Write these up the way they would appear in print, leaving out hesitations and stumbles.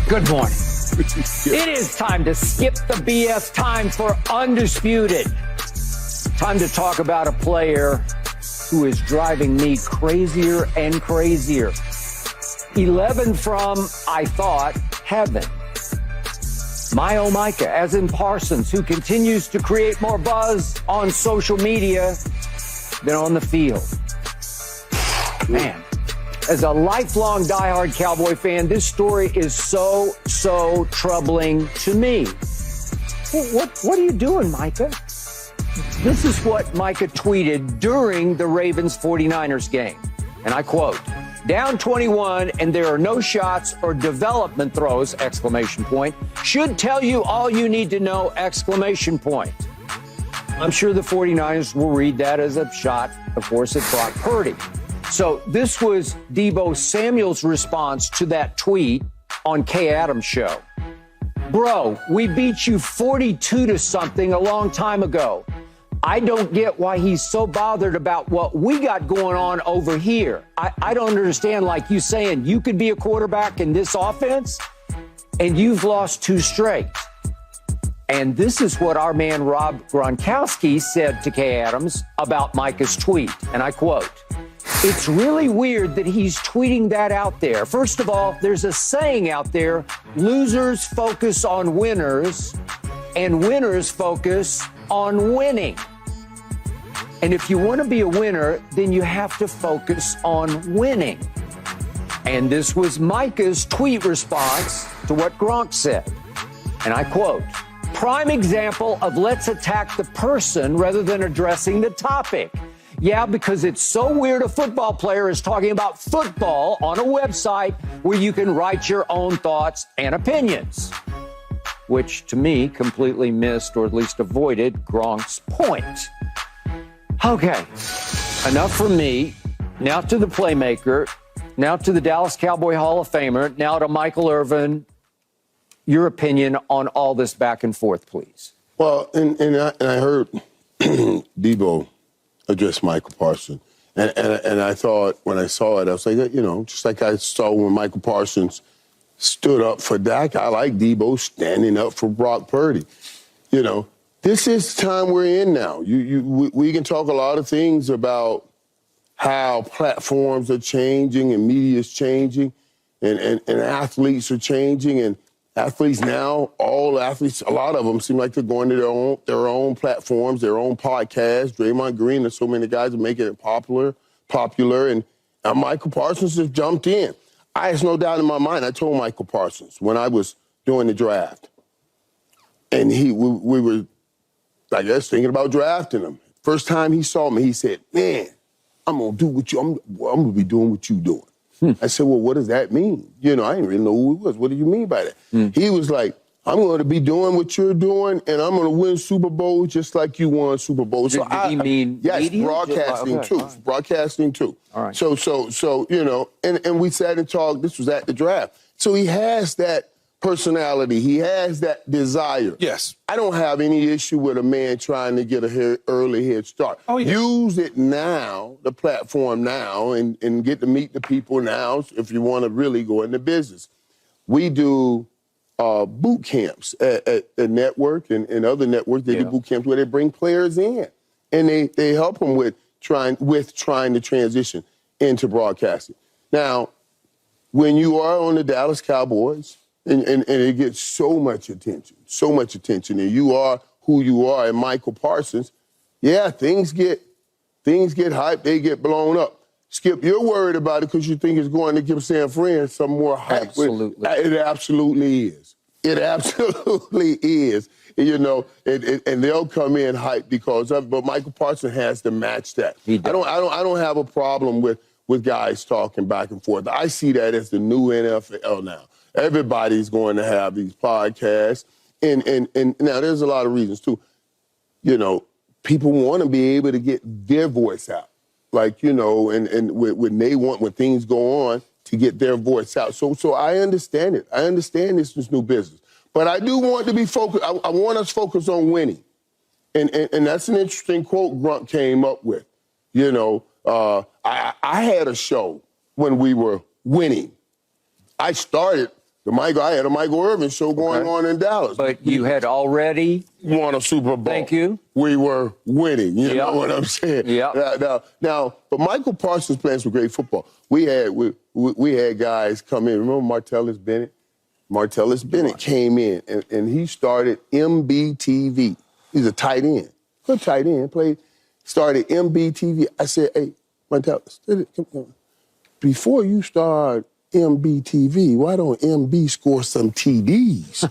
Good morning. It is time to skip the BS. Time for Undisputed. Time to talk about a player who is driving me crazier and crazier. 11 from, I thought, heaven. My oh Micah, as in Parsons, who continues to create more buzz on social media than on the field. Man, as a lifelong diehard Cowboy fan, this story is so troubling to me. What are you doing, Micah? This is what Micah tweeted during the Ravens-49ers game. And I quote, "Down 21 and there are no shots or development throws, exclamation point, should tell you all you need to know, exclamation point." I'm sure the 49ers will read that as a shot, of course, at Brock Purdy. So this was Deebo Samuel's response to that tweet on Kay Adams' show. "Bro, we beat you 42 to something a long time ago. I don't get why he's so bothered about what we got going on over here. I don't understand, like you saying you could be a quarterback in this offense and you've lost 2 straight." And this is what our man Rob Gronkowski said to Kay Adams about Micah's tweet. And I quote, "It's really weird that he's tweeting that out there. First of all, there's a saying out there, losers focus on winners and winners focus on winning. And if you want to be a winner, then you have to focus on winning." And this was Micah's tweet response to what Gronk said. And I quote, "Prime example of let's attack the person rather than addressing the topic. Yeah, because it's so weird a football player is talking about football on a website where you can write your own thoughts and opinions." Which, to me, completely missed, or at least avoided, Gronk's point. Okay, enough from me. Now to the playmaker. Now to the Dallas Cowboy Hall of Famer. Now to Michael Irvin. Your opinion on all this back and forth, please. Well, and I heard Deebo address Micah Parsons. And I thought, when I saw it, I was like, just like I saw when Micah Parsons stood up for Dak, I like Deebo standing up for Brock Purdy. This is the time we're in now. We can talk a lot of things about how platforms are changing and media is changing and athletes are changing. And athletes now, all athletes, a lot of them seem like they're going to their own platforms, their own podcasts. Draymond Green, there's so many guys that make it popular. And Michael Parsons just jumped in. I have no doubt in my mind. I told Michael Parsons when I was doing the draft, and we were, I guess, thinking about drafting him. First time he saw me, he said, "Man, I'm gonna do what I'm gonna be doing what you doing." I said, "Well, what does that mean?" I didn't really know who he was. "What do you mean by that?" He was like, "I'm going to be doing what you're doing, and I'm going to win Super Bowls just like you won Super Bowls." Did he mean yes, media? broadcasting too. Right. Broadcasting too. All right. So and we sat and talked. This was at the draft. So he has that personality. He has that desire. Yes. I don't have any issue with a man trying to get an early head start. Oh, yeah. Use it now, the platform now, and get to meet the people now if you want to really go into business. We do boot camps at the network and other networks. They do boot camps where they bring players in, and they help them with trying to transition into broadcasting. Now, when you are on the Dallas Cowboys, and it gets so much attention, and you are who you are, and Michael Parsons, yeah, things get hyped, they get blown up. Skip, you're worried about it because you think it's going to give San Fran some more hype. Absolutely. It absolutely is. It absolutely is. And they'll come in hyped because of it, but Michael Parsons has to match that. I don't have a problem with guys talking back and forth. I see that as the new NFL now. Everybody's going to have these podcasts. And now there's a lot of reasons too. People want to be able to get their voice out. When things go on, to get their voice out. So I understand it. I understand this is new business. But I do want to be focused. I want us focused on winning. And that's an interesting quote Grunt came up with. I had a show when we were winning. I started I had a Michael Irvin show going on in Dallas. But you had already won a Super Bowl. Thank you. We were winning. You know what I'm saying? Yeah. Now, but Michael Parsons playing some great football. We had guys come in. Remember Martellus Bennett? Martellus Bennett came in, and he started MBTV. He's a tight end. Good tight end. Started MBTV. I said, hey, Martellus, come on. Before you start MBTV, why don't MB score some TDs?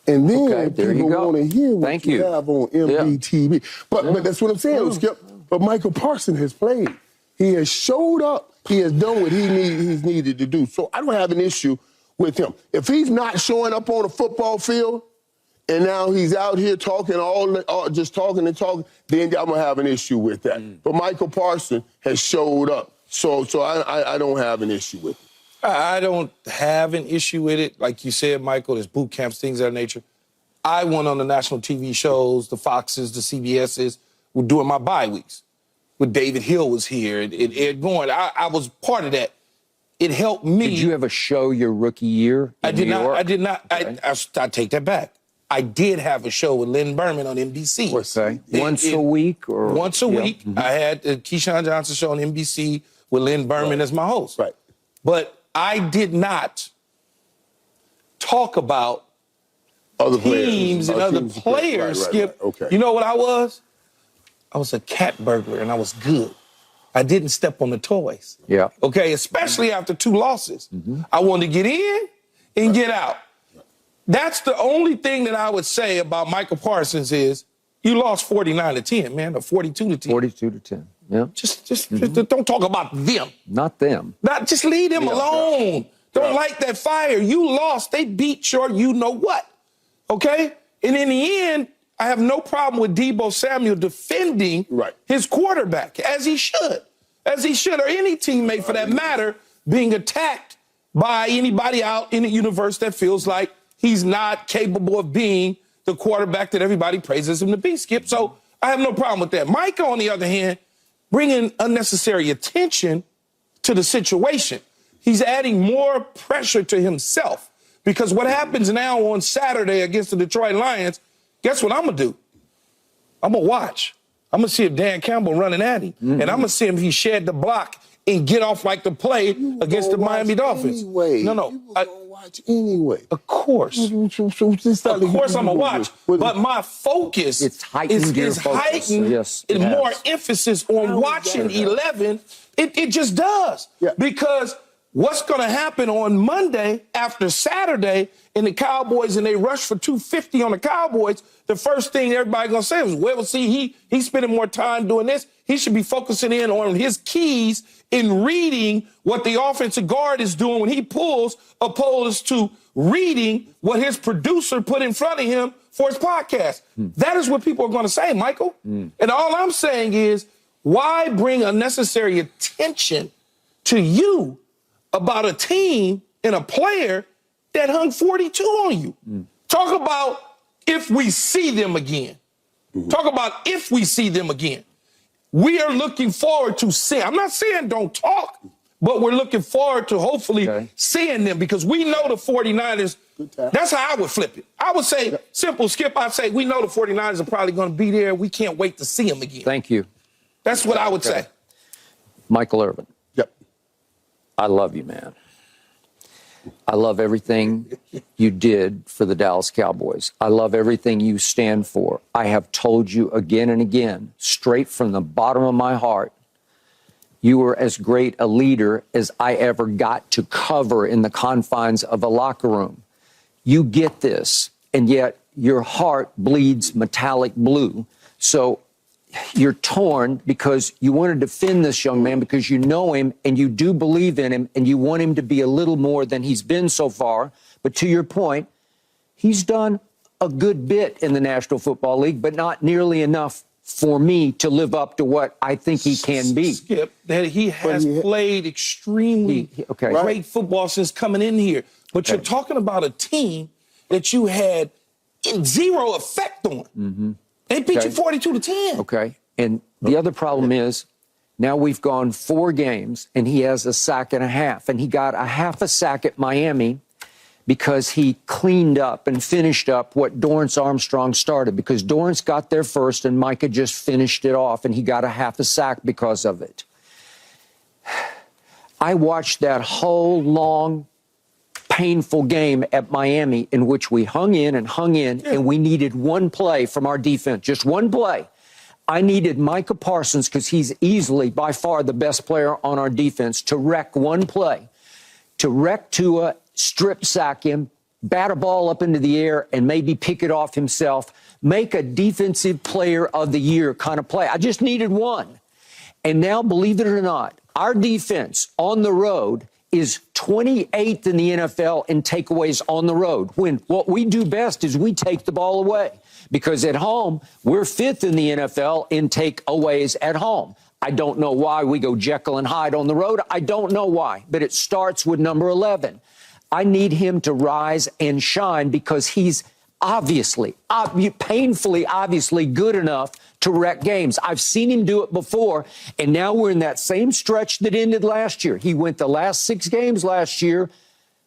And then people want to hear what you have on MBTV. But that's what I'm saying, Skip. But Michael Parsons has played. He has showed up. He has done what he's needed to do. So I don't have an issue with him. If he's not showing up on the football field and now he's out here talking just talking, then I'm going to have an issue with that. But Michael Parsons has showed up. So I don't have an issue with it. I don't have an issue with it. Like you said, Michael, there's boot camps, things of that nature. I went on the national TV shows, the Foxes, the CBSs, during my bye weeks. When David Hill was here, Ed Goin, I was part of that. It helped me. Did you have a show your rookie year in New York? I did not. Okay. I take that back. I did have a show with Lynn Berman on NBC. Okay. Once a week? Or Once a week. I had the Keyshawn Johnson show on NBC with Lynn Berman as my host. Right. But I did not talk about other teams and other players, Skip. Okay. You know what I was? I was a cat burglar, and I was good. I didn't step on the toys. Yeah. Okay, especially after 2 losses. I wanted to get in and get out. That's the only thing that I would say about Micah Parsons is you lost 49-10, man, or 42-10. 42-10. Yeah. Just don't talk about them. Not them. Just leave them alone. Don't light that fire. You lost. They beat your you-know-what. Okay? And in the end, I have no problem with Deebo Samuel defending his quarterback, as he should. As he should, or any teammate for that matter, being attacked by anybody out in the universe that feels like he's not capable of being the quarterback that everybody praises him to be, Skip. So I have no problem with that. Micah, on the other hand, bringing unnecessary attention to the situation. He's adding more pressure to himself because what happens now on Saturday against the Detroit Lions, guess what I'm going to do? I'm going to watch. I'm going to see if Dan Campbell running at him, and I'm going to see if he shed the block and get off like the play against the Miami Dolphins. Anyway. No. Watch anyway. Of course. Of course I'm going to watch. But my focus is heightened. More emphasis on watching 11. It just does. Yeah. Because what's going to happen on Monday after Saturday in the Cowboys and they rush for 250 on the Cowboys, the first thing everybody's going to say is, well, see, he's spending more time doing this. He should be focusing in on his keys in reading what the offensive guard is doing when he pulls, opposed to reading what his producer put in front of him for his podcast. That is what people are going to say, Michael. And all I'm saying is, why bring unnecessary attention to you about a team and a player that hung 42 on you? Talk about if we see them again. Talk about if we see them again. We are looking forward to seeing. I'm not saying don't talk, but we're looking forward to hopefully seeing them because we know the 49ers. That's how I would flip it. I would say, simple, Skip, I'd say we know the 49ers are probably going to be there. We can't wait to see them again. Thank you. That's what I would say. Michael Irvin. Yep. I love you, man. I love everything you did for the Dallas Cowboys. I love everything you stand for. I have told you again and again, straight from the bottom of my heart, you were as great a leader as I ever got to cover in the confines of a locker room. You get this, and yet your heart bleeds metallic blue. So you're torn because you want to defend this young man because you know him and you do believe in him and you want him to be a little more than he's been so far. But to your point, he's done a good bit in the National Football League, but not nearly enough for me to live up to what I think he can be. Skip, that he has played extremely great football since coming in here. But you're talking about a team that you had zero effect on. They beat you 42-10. Okay. And the other problem is now we've gone 4 games and he has a sack and a half. And he got a half a sack at Miami because he cleaned up and finished up what Dorrance Armstrong started, because Dorrance got there first and Micah just finished it off, and he got a half a sack because of it. I watched that whole long, painful game at Miami in which we hung in, and we needed one play from our defense, just one play. I needed Micah Parsons, because he's easily, by far, the best player on our defense, to wreck one play, to wreck Tua, strip sack him, bat a ball up into the air, and maybe pick it off himself, make a defensive player of the year kind of play. I just needed one. And now, believe it or not, our defense on the road is 28th in the NFL in takeaways on the road, when what we do best is we take the ball away. Because at home, we're 5th in the NFL in takeaways at home. I don't know why we go Jekyll and Hyde on the road. I don't know why, but it starts with number 11. I need him to rise and shine, because he's obviously, painfully obviously good enough to wreck games. I've seen him do it before, and now we're in that same stretch that ended last year. He went the last 6 games last year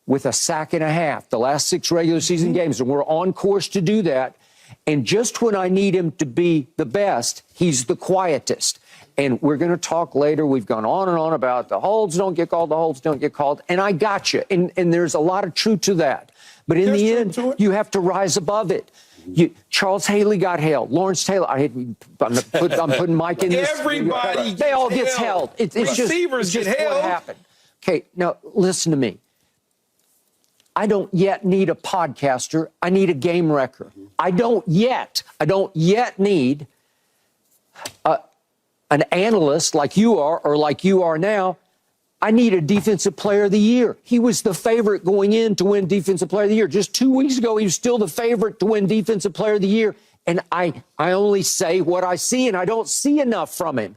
with a sack and a half, the last 6 regular season games, and we're on course to do that. And just when I need him to be the best, he's the quietest. And we're going to talk later. We've gone on and on about the holds don't get called, the holds don't get called. And I got you. And there's a lot of truth to that. But in the end, you have to rise above it. Charles Haley got held. Lawrence Taylor. I'm putting Mike in this. Everybody they all get held. It's Receivers just get held. what happened. Okay, now listen to me. I don't yet need a podcaster. I need a game wrecker. I don't yet need an analyst like you are, or like you are now. I need a defensive player of the year. He was the favorite going in to win defensive player of the year. Just 2 weeks ago, he was still the favorite to win defensive player of the year. And I only say what I see, and I don't see enough from him.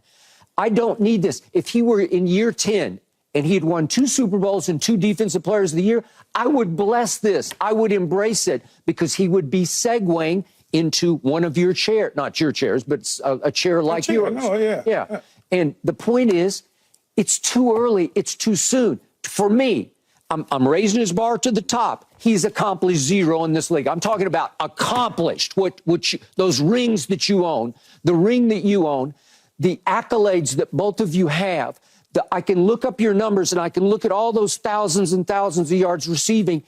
I don't need this. If he were in year 10 and he had won 2 Super Bowls and 2 defensive players of the year, I would bless this. I would embrace it, because he would be segueing into one of your chairs, not your chairs, but a chair like yours. Oh, yeah. And the point is, it's too early. It's too soon. For me, I'm raising his bar to the top. He's accomplished 0 in this league. I'm talking about accomplished, those rings that you own, the ring that you own, the accolades that both of you have. I can look up your numbers, and I can look at all those thousands and thousands of yards receiving.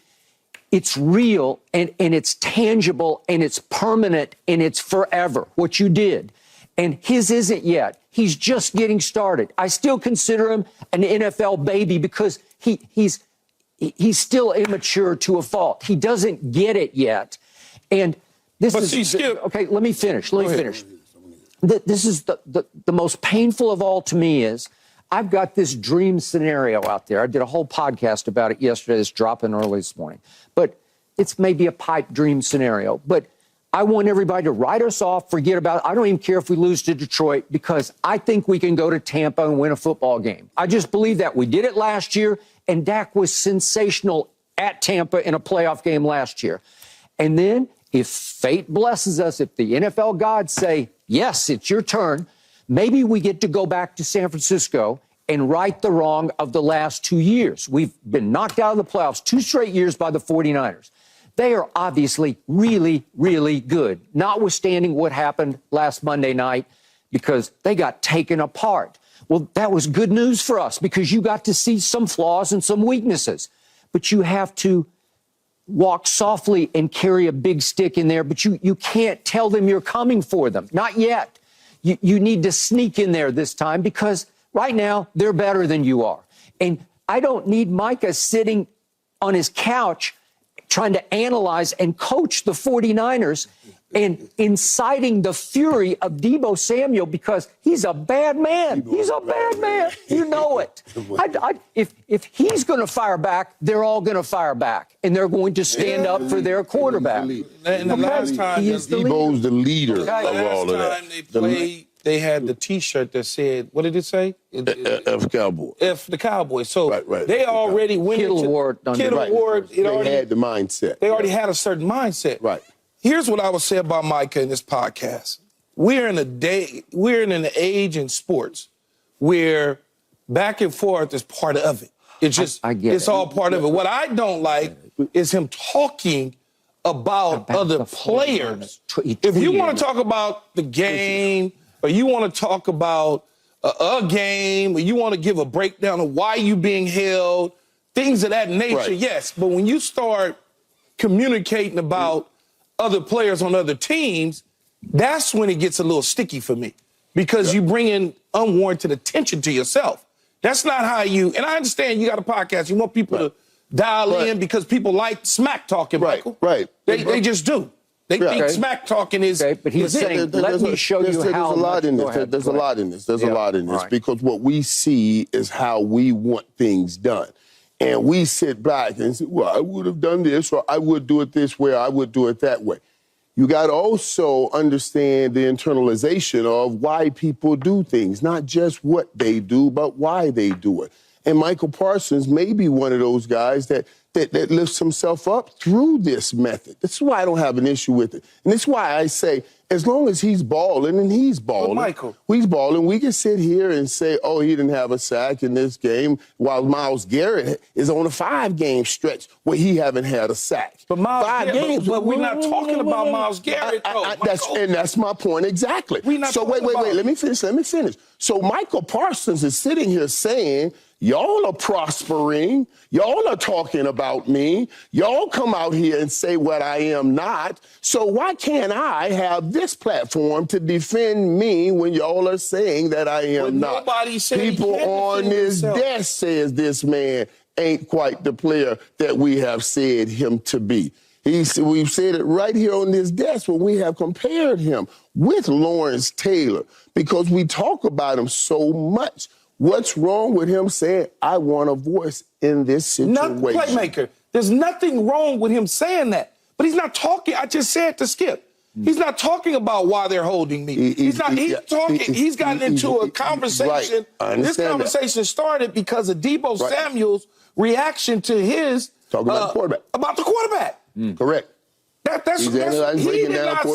It's real, and it's tangible, and it's permanent, and it's forever, what you did. And his isn't yet. He's just getting started. I still consider him an NFL baby, because he's still immature to a fault. He doesn't get it yet. And this okay, let me finish. This is the most painful of all to me is, I've got this dream scenario out there. I did a whole podcast about it yesterday. It's dropping early this morning. But it's maybe a pipe dream scenario. But I want everybody to write us off, forget about it. I don't even care if we lose to Detroit, because I think we can go to Tampa and win a football game. I just believe that. We did it last year, and Dak was sensational at Tampa in a playoff game last year. And then, if fate blesses us, if the NFL gods say, yes, it's your turn, maybe we get to go back to San Francisco and right the wrong of the last 2 years. We've been knocked out of the playoffs 2 straight years by the 49ers. They are obviously really, really good, notwithstanding what happened last Monday night, because they got taken apart. Well, that was good news for us, because you got to see some flaws and some weaknesses. But you have to walk softly and carry a big stick in there, but you can't tell them you're coming for them. Not yet. You need to sneak in there this time, because right now they're better than you are. And I don't need Micah sitting on his couch trying to analyze and coach the 49ers and inciting the fury of Deebo Samuel, because he's a bad man. He's a bad man. You know it. If he's going to fire back, they're all going to fire back, and they're going to stand up for their quarterback. And the last time, Deebo's the leader of all of that. Last time they played, they had the T-shirt that said, what did it say? F Cowboys. F the Cowboys. So right. they already went into Kittle Ward. They had the mindset. They already had a certain mindset. Right. Here's what I would say about Micah in this podcast. We're in an age in sports where back and forth is part of it. It's just, it's all part of it. What I don't like is him talking about other players. If you want to talk about the game, or you want to talk about a game, or you want to give a breakdown of why you being held, things of that nature, yes. But when you start communicating about other players on other teams, that's when it gets a little sticky for me, because you bring in unwarranted attention to yourself. That's not how you, and I understand you got a podcast. You want people to dial in because people like smack talking, Michael. They just do. They think smack talking is. But he's saying, let me show you how. There's a lot in this. There's a lot in this. There's a lot in this because what we see is how we want things done. And we sit back and say, well, I would have done this, or I would do it this way, or I would do it that way. You got to also understand the internalization of why people do things, not just what they do, but why they do it. And Micah Parsons may be one of those guys that lifts himself up through this method. That's why I don't have an issue with it. And that's why I say, as long as he's balling, and he's balling, Michael, he's balling, we can sit here and say, oh, he didn't have a sack in this game, while Myles Garrett is on a 5-game stretch where he haven't had a sack. But but we're not talking about Myles Garrett, though. That's my point exactly. So wait, let me finish. So Micah Parsons is sitting here saying, y'all are prospering. Y'all are talking about me. Y'all come out here and say what I am not. So why can't I have this platform to defend me when y'all are saying that I am not? People on this desk says this man ain't quite the player that we have said him to be. We've said it right here on this desk when we have compared him with Lawrence Taylor because we talk about him so much. What's wrong with him saying, I want a voice in this situation? Playmaker. There's nothing wrong with him saying that. But he's not talking. I just said to Skip. He's not talking about why they're holding me. He's talking. He's gotten into a conversation. This conversation started because of Deebo Samuel's reaction to his talking about the quarterback. About the quarterback. Correct. He did not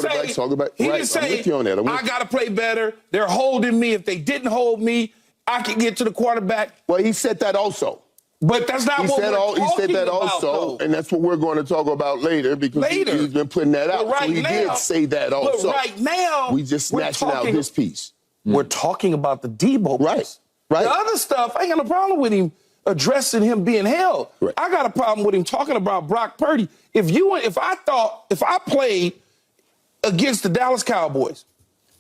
say, I got to play better. They're holding me. If they didn't hold me, I can get to the quarterback. Well, he said that also. But that's not what we're talking about. He said that also, and that's what we're going to talk about later because he's been putting that out. Right, so he did say that also. But right now, we just snatched out his piece. We're talking about the Deebo piece. Right. The other stuff, I ain't got no problem with him addressing him being held. Right. I got a problem with him talking about Brock Purdy. If I played against the Dallas Cowboys,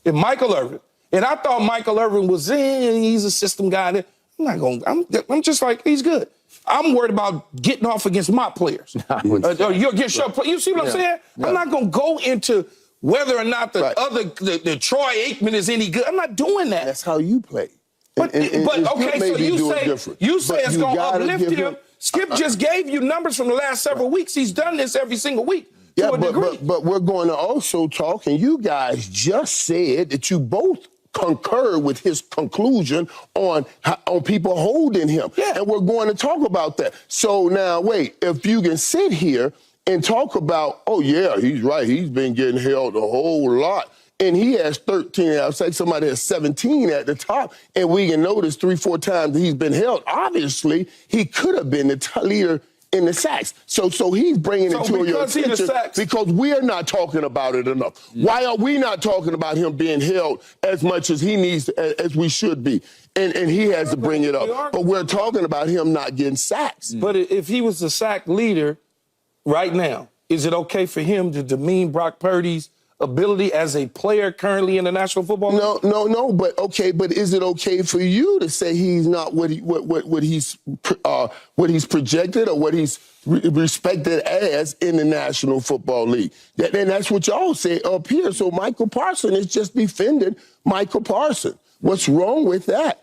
and Michael Irvin, and I thought Michael Irvin was he's a system guy. I'm just like, he's good. I'm worried about getting off against my players. You're against your players. You see what I'm saying? Yeah. I'm not going to go into whether or not the Troy Aikman is any good. I'm not doing that. That's how you play. But okay, so you say it's going to uplift him. Skip just gave you numbers from the last several weeks. He's done this every single week. Yeah, but we're going to also talk, and you guys just said that you both concur with his conclusion on people holding him. Yeah. And we're going to talk about that. So now, wait, if you can sit here and talk about, oh, yeah, he's right. He's been getting held a whole lot. And he has 13. I'll say somebody has 17 at the top. And we can notice 3-4 times that he's been held. Obviously, he could have been the leader in the sacks. So he's bringing it to your attention because we're not talking about it enough. Why are we not talking about him being held as much as he needs, as we should be? And he has to bring it up. But we're talking about him not getting sacks. But if he was the sack leader right now, is it okay for him to demean Brock Purdy's ability as a player currently in the National Football League? No. But is it okay for you to say he's not what he's projected or what he's respected as in the National Football League? And that's what y'all say up here. So Micah Parsons is just defending Micah Parsons. What's wrong with that?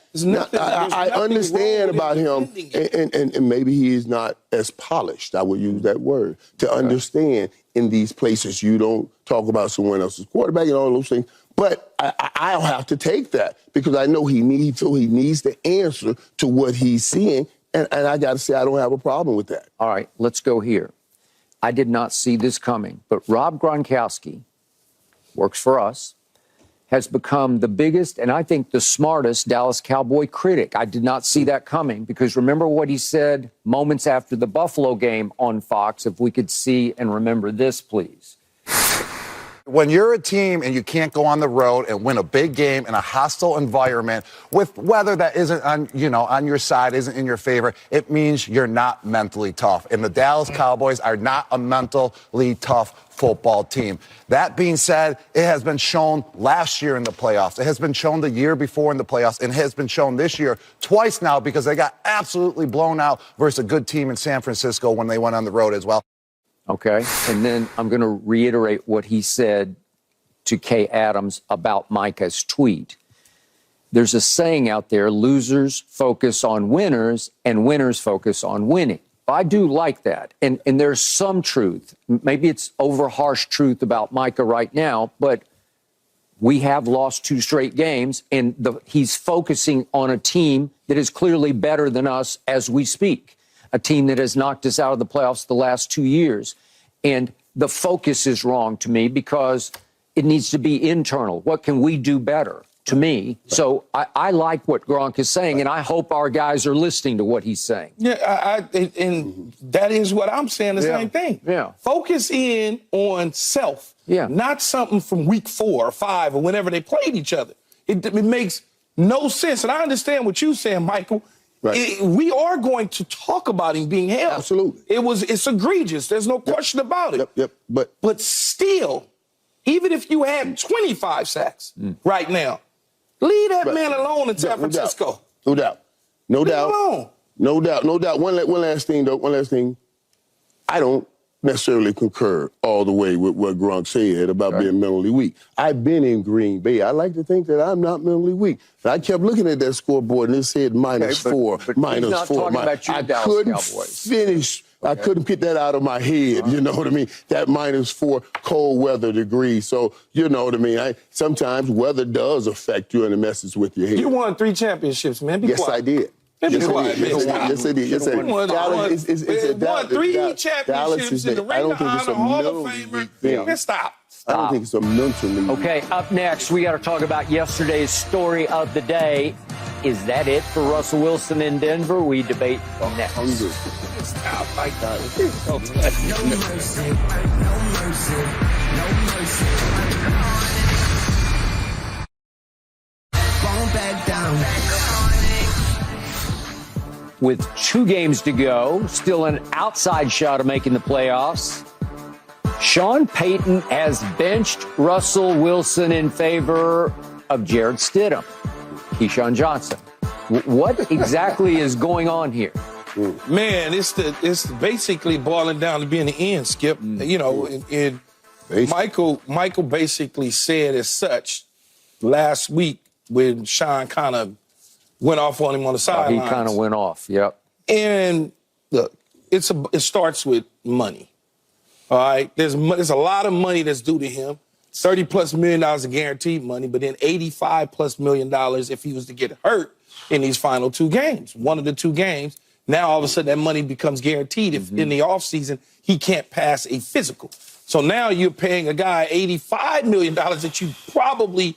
I understand about him, and maybe he is not as polished, I would use that word, to understand in these places you don't talk about someone else's quarterback and all those things. But I'll have to take that because I know he needs to answer to what he's seeing, and I got to say I don't have a problem with that. All right, let's go here. I did not see this coming, but Rob Gronkowski works for us. has become the biggest and I think the smartest Dallas Cowboy critic. I did not see that coming because remember what he said moments after the Buffalo game on Fox. If we could see and remember this, please. When you're a team and you can't go on the road and win a big game in a hostile environment with weather that isn't on your side, isn't in your favor, it means you're not mentally tough. And the Dallas Cowboys are not a mentally tough football team. That being said, it has been shown last year in the playoffs. It has been shown the year before in the playoffs and has been shown this year twice now because they got absolutely blown out versus a good team in San Francisco when they went on the road as well. Okay, and then I'm going to reiterate what he said to Kay Adams about Micah's tweet. There's a saying out there, losers focus on winners and winners focus on winning. I do like that, and there's some truth. Maybe it's over harsh truth about Micah right now, but we have lost 2 straight games, and he's focusing on a team that is clearly better than us as we speak. A team that has knocked us out of the playoffs the last 2 years. And the focus is wrong to me because it needs to be internal. What can we do better, to me? So I like what Gronk is saying, and I hope our guys are listening to what he's saying. Yeah, and that is what I'm saying, the same thing. Yeah. Focus in on self, not something from week 4 or 5 or whenever they played each other. It makes no sense. And I understand what you're saying, Michael. Right. We are going to talk about him being held. Absolutely. It's egregious. There's no question about it. But still, even if you had 25 sacks right now, leave that man alone in San Francisco. No doubt. No Leave doubt. him alone. No doubt. No doubt. One last thing, though. One last thing. I don't necessarily concur all the way with what Gronk said about being mentally weak. I've been in Green Bay. I like to think that I'm not mentally weak. But I kept looking at that scoreboard and it said -4, -4. I couldn't finish. I couldn't get that out of my head. You know what I mean? That -4 cold weather degrees. So, you know what I mean? Sometimes weather does affect you and it messes with your head. You won 3 championships, man. Be quiet. I did. Yes, I did. Yes, I did. Won 3 championships in the Ring of Honor Hall of Famer. Man, stop. I don't think it's a mental. Okay, up next, we got to talk about yesterday's story of the day. Is that it for Russell Wilson in Denver? We debate next. Stop, my God. No mercy, no mercy, no mercy. Fall back down. With 2 games to go, still an outside shot of making the playoffs, Sean Payton has benched Russell Wilson in favor of Jarrett Stidham, Keyshawn Johnson. What exactly is going on here? Man, it's basically boiling down to being the end, Skip. You know, and Michael basically said as such last week when Sean kind of went off on him on the sidelines. He kind of went off, yep. And look, it starts with money. All right, there's a lot of money that's due to him. $30+ million of guaranteed money, but then $85+ million if he was to get hurt in these final 2 games. One of the 2 games. Now all of a sudden that money becomes guaranteed if in the offseason he can't pass a physical. So now you're paying a guy $85 million that you probably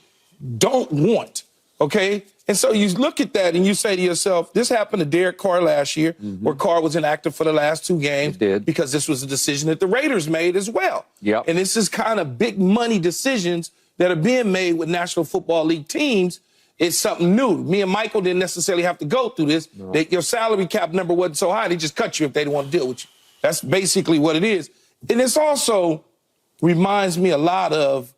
don't want. Okay? And so you look at that and you say to yourself, this happened to Derek Carr last year, where Carr was inactive for the last 2 games because this was a decision that the Raiders made as well. Yep. And this is kind of big money decisions that are being made with National Football League teams. It's something new. Me and Michael didn't necessarily have to go through this. No. Your salary cap number wasn't so high. They just cut you if they didn't want to deal with you. That's basically what it is. And this also reminds me a lot of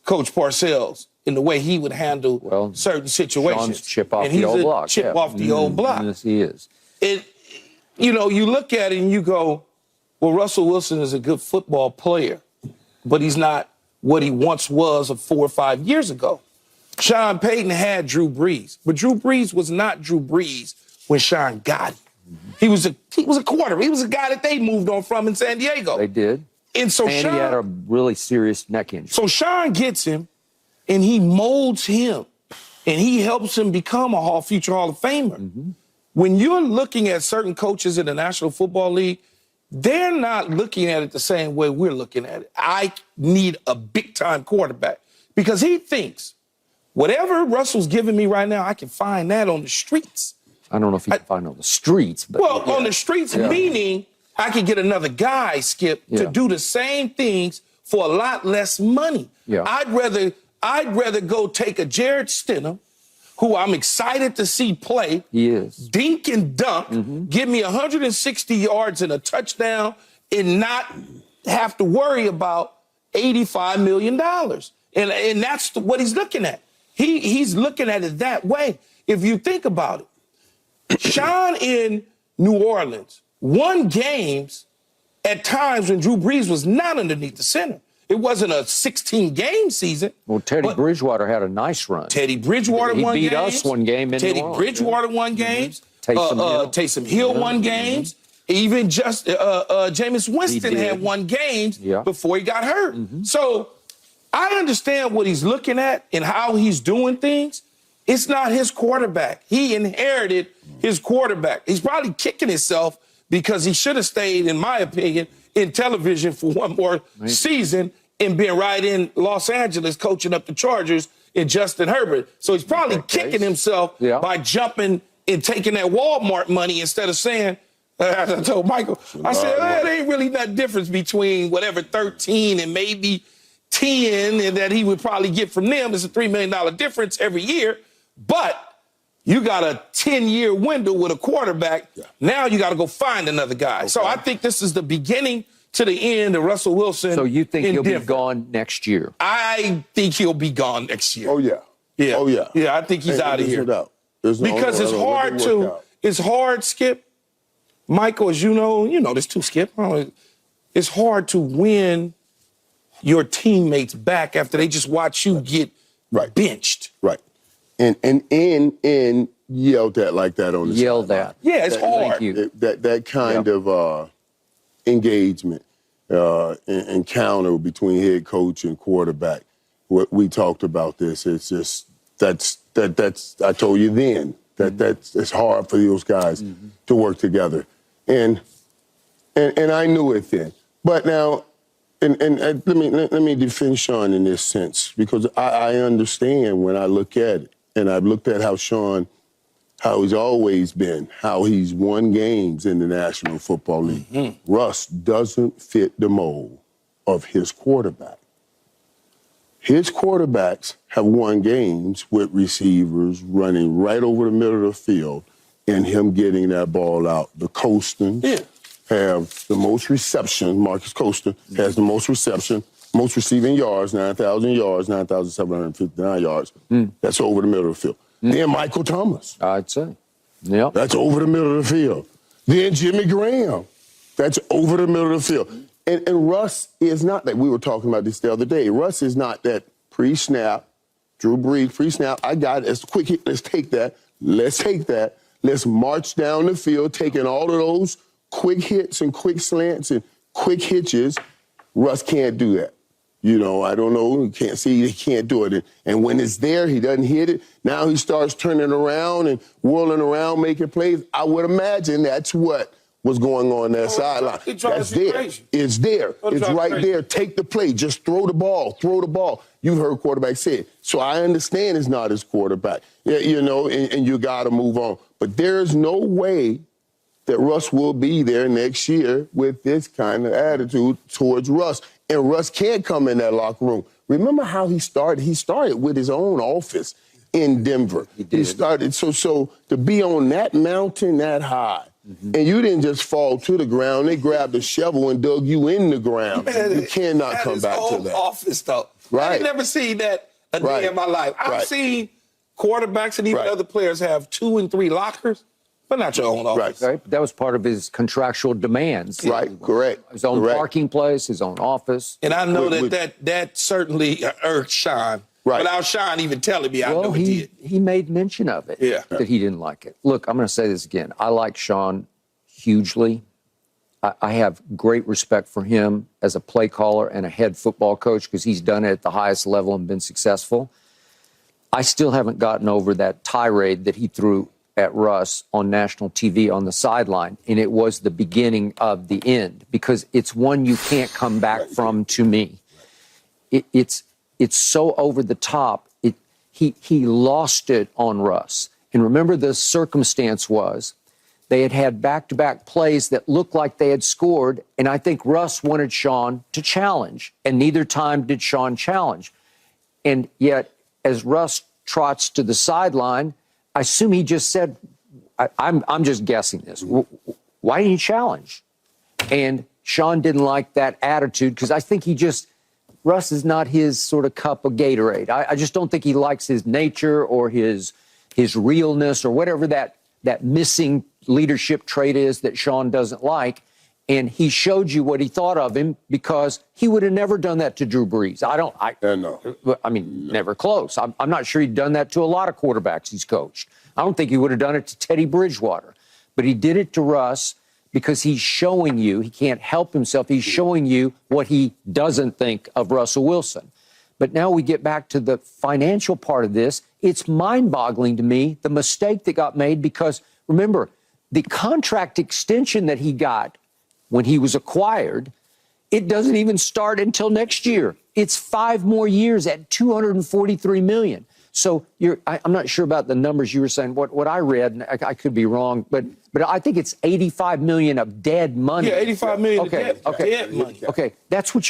Coach Parcells in the way he would handle certain situations. Sean's chip off the old block. Chip off the old block. Yes, he is. You know, you look at it and you go, well, Russell Wilson is a good football player, but he's not what he once was 4 or 5 years ago. Sean Payton had Drew Brees, but Drew Brees was not Drew Brees when Sean got him. He was a quarterback. He was a guy that they moved on from in San Diego. They did. And so Sean, he had a really serious neck injury. So Sean gets him, and he molds him, and he helps him become a future Hall of Famer. When you're looking at certain coaches in the National Football League, they're not looking at it the same way we're looking at it. I need a big-time quarterback because he thinks Whatever Russell's giving me right now, I can find that on the streets. I don't know if you can find on the streets. But on the streets, meaning I can get another guy, Skip, to do the same things for a lot less money. Yeah. I'd rather go take a Jared Stidham, who I'm excited to see play. He is. Dink and dunk, give me 160 yards and a touchdown and not have to worry about $85 million. And that's what he's looking at. He's looking at it that way. If you think about it, Sean in New Orleans won games at times when Drew Brees was not underneath the center. It wasn't a 16-game season. Well, Teddy Bridgewater had a nice run. Teddy Bridgewater won games. He beat us one game in Teddy New Orleans. Bridgewater won games. Taysom Hill won games. Even just Jameis Winston had won games before he got hurt. So I understand what he's looking at and how he's doing things. It's not his quarterback. He inherited his quarterback. He's probably kicking himself because he should have stayed, in my opinion, in television for one more season and been right in Los Angeles coaching up the Chargers and Justin Herbert. So he's probably kicking himself by jumping and taking that Walmart money instead of saying, as I told Michael, I said, there ain't really that difference between whatever 13 and maybe 10 and that he would probably get from them. It's a $3 million difference every year. But you got a 10-year window with a quarterback. Now you got to go find another guy. So I think this is the beginning to the end of Russell Wilson. So you think he'll Denver. be gone next year? I think he'll be gone next year. Oh, yeah. Yeah. Oh, yeah. Yeah, I think he's out of here. Because it's hard, Skip. Michael, as you know this too, Skip. It's hard to win your teammates back after they just watch you get benched. Right. And yelled at like that on the Yelled at. Yeah, it's hard. Thank you. That kind of engagement, encounter between head coach and quarterback. We talked about this. It's just that's I told you then that's it's hard for those guys to work together, and I knew it then. But now, and let me defend Sean in this sense because I understand when I look at it, and I've looked at how Sean, how he's always been, how he's won games in the National Football League. Russ doesn't fit the mold of his quarterback. His quarterbacks have won games with receivers running right over the middle of the field and him getting that ball out. The Costans have the most reception. Marcus Costin has the most reception, most receiving yards, 9,000 yards, 9,759 yards. That's over the middle of the field. Then Michael Thomas. I'd say. Yeah. That's over the middle of the field. Then Jimmy Graham. That's over the middle of the field. And Russ is not that. We were talking about this the other day. Russ is not that pre-snap, Drew Brees, pre-snap. I got it. It's a quick hit. Let's take that. Let's take that. Let's march down the field, taking all of those quick hits and quick slants and quick hitches. Russ can't do that. You know, I don't know. He can't see. He can't do it. And when it's there, he doesn't hit it. Now he starts turning around and whirling around, making plays. I would imagine that's what was going on that sideline. That's there. Crazy. It's there. It's right there. Take the play. Just throw the ball. Throw the ball. You heard quarterback say it. So I understand it's not his quarterback. Yeah, you know, and you got to move on. But there's no way that Russ will be there next year with this kind of attitude towards Russ. And Russ can't come in that locker room. Remember how he started? He started with his own office in Denver. He started. So to be on that mountain that high, and you didn't just fall to the ground. They grabbed a shovel and dug you in the ground. You cannot come back to that. Office, though. Right. I've never seen that a day in my life. I've seen quarterbacks and even other players have 2 and 3 lockers, but not your own office. Right. That was part of his contractual demands. Right, correct. His own parking place, his own office. And I know that certainly irked Sean. Right. Without Sean even telling me, I know he did. He made mention of it, that he didn't like it. Look, I'm going to say this again. I like Sean hugely. I have great respect for him as a play caller and a head football coach because he's done it at the highest level and been successful. I still haven't gotten over that tirade that he threw at Russ on national TV on the sideline, and it was the beginning of the end because it's one you can't come back from to me. It's so over the top. he lost it on Russ. And remember, the circumstance was they had back-to-back plays that looked like they had scored, and I think Russ wanted Sean to challenge, and neither time did Sean challenge. And yet, as Russ trots to the sideline, I assume he just said, I'm just guessing this, why didn't you challenge? And Sean didn't like that attitude because I think Russ is not his sort of cup of Gatorade. I just don't think he likes his nature or his realness or whatever that missing leadership trait is that Sean doesn't like. And he showed you what he thought of him because he would have never done that to Drew Brees. I mean, never close. I'm not sure he'd done that to a lot of quarterbacks he's coached. I don't think he would have done it to Teddy Bridgewater. But he did it to Russ because he's showing you, he can't help himself, he's showing you what he doesn't think of Russell Wilson. But now we get back to the financial part of this. It's mind-boggling to me, the mistake that got made, because remember, the contract extension that he got when he was acquired, it doesn't even start until next year. It's 5 more years at $243 million. So I'm not sure about the numbers you were saying. What I read, and I could be wrong, but I think it's $85 million of dead money. Yeah, $85 million dead money. Okay, that's what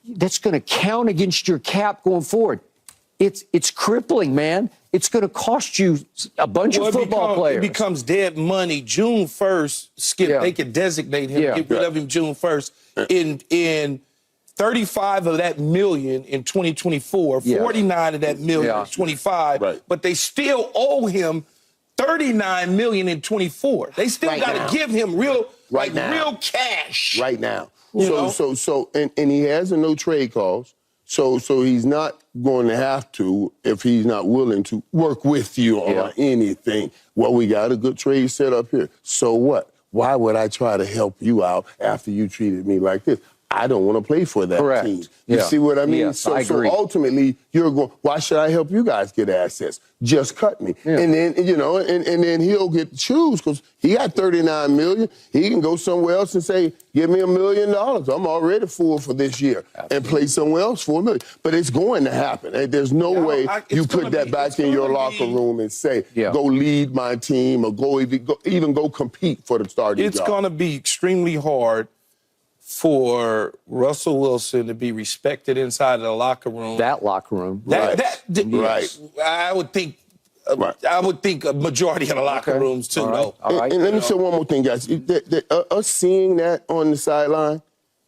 that's gonna count against your cap going forward. It's crippling, man. It's going to cost you a bunch of football players. It becomes dead money. June 1st, Skip, they could designate him, get rid of him June 1st. In 35 of that million in 2024, 49 of that million in 25, but they still owe him $39 million in 24. They still got to give him real cash. Right now. And he has a no trade clause. So he's not going to have to, if he's not willing to, work with you on anything. Well, we got a good trade set up here. So what? Why would I try to help you out after you treated me like this? I don't want to play for that team. You see what I mean? Yes, I agree. So ultimately, you're going, why should I help you guys get assets? Just cut me. And then, and then he'll get to choose because he got $39 million. He can go somewhere else and say, give me $1 million. I'm already full for this year and play somewhere else for $1 million. But it's going to happen. There's no way you put that back in your locker room and say, go lead my team or even go compete for the starting job. It's going to be extremely hard for Russell Wilson to be respected inside of the locker room. That locker room. I would think I would think a majority of the locker rooms too. All right. And let me say one more thing, guys. Us seeing that on the sideline,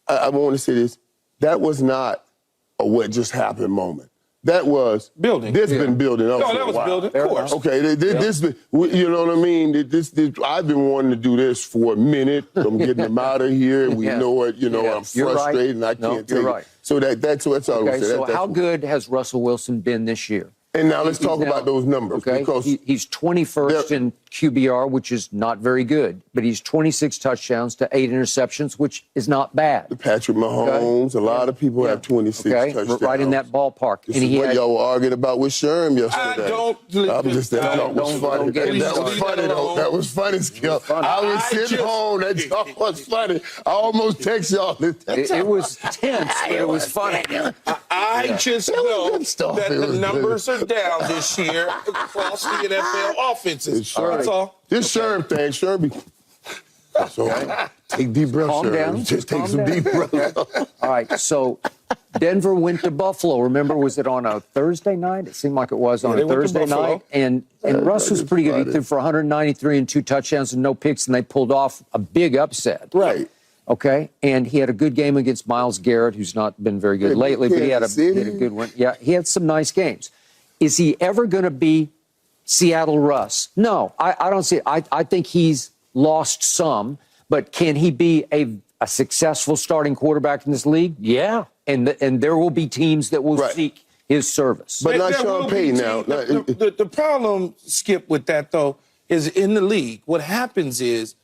I want to say this. That was not a what just happened moment. That was building. This been building up. No, that was building. Of course. Okay, this been, you know what I mean? This I've been wanting to do this for a minute. I'm getting them out of here. We know it. I'm frustrated and I can't take it. So that's all. Okay, so how good has Russell Wilson been this year? And now let's talk about those numbers. Okay, because he's 21st in QBR, which is not very good, but he's 26 touchdowns to 8 interceptions, which is not bad. Patrick Mahomes, a lot of people have 26 touchdowns. Right in that ballpark. This is what y'all were arguing about with Sherm yesterday. That was funny. That was funny, though. That was funny, Skip. I was sitting home. That was funny. I almost texted y'all. It was tense, but it was funny. I just know that the numbers are down this year across the NFL offenses. That's all. This Sherm thing, So take deep breaths, Calm down. Just take some deep breaths. All right, so Denver went to Buffalo. Remember, was it on a Thursday night? It seemed like it was on a Thursday night. And Russ was pretty good. He threw for 193 and 2 touchdowns and no picks, and they pulled off a big upset. Right. Okay, and he had a good game against Myles Garrett, who's not been very good lately, but he had a good one. Yeah, he had some nice games. Is he ever going to be Seattle Russ? No, I don't see it. I think he's lost some, but can he be a successful starting quarterback in this league? Yeah, and there will be teams that will seek his service. But not Sean Payton now. The problem, Skip, with that, though, is in the league, what happens is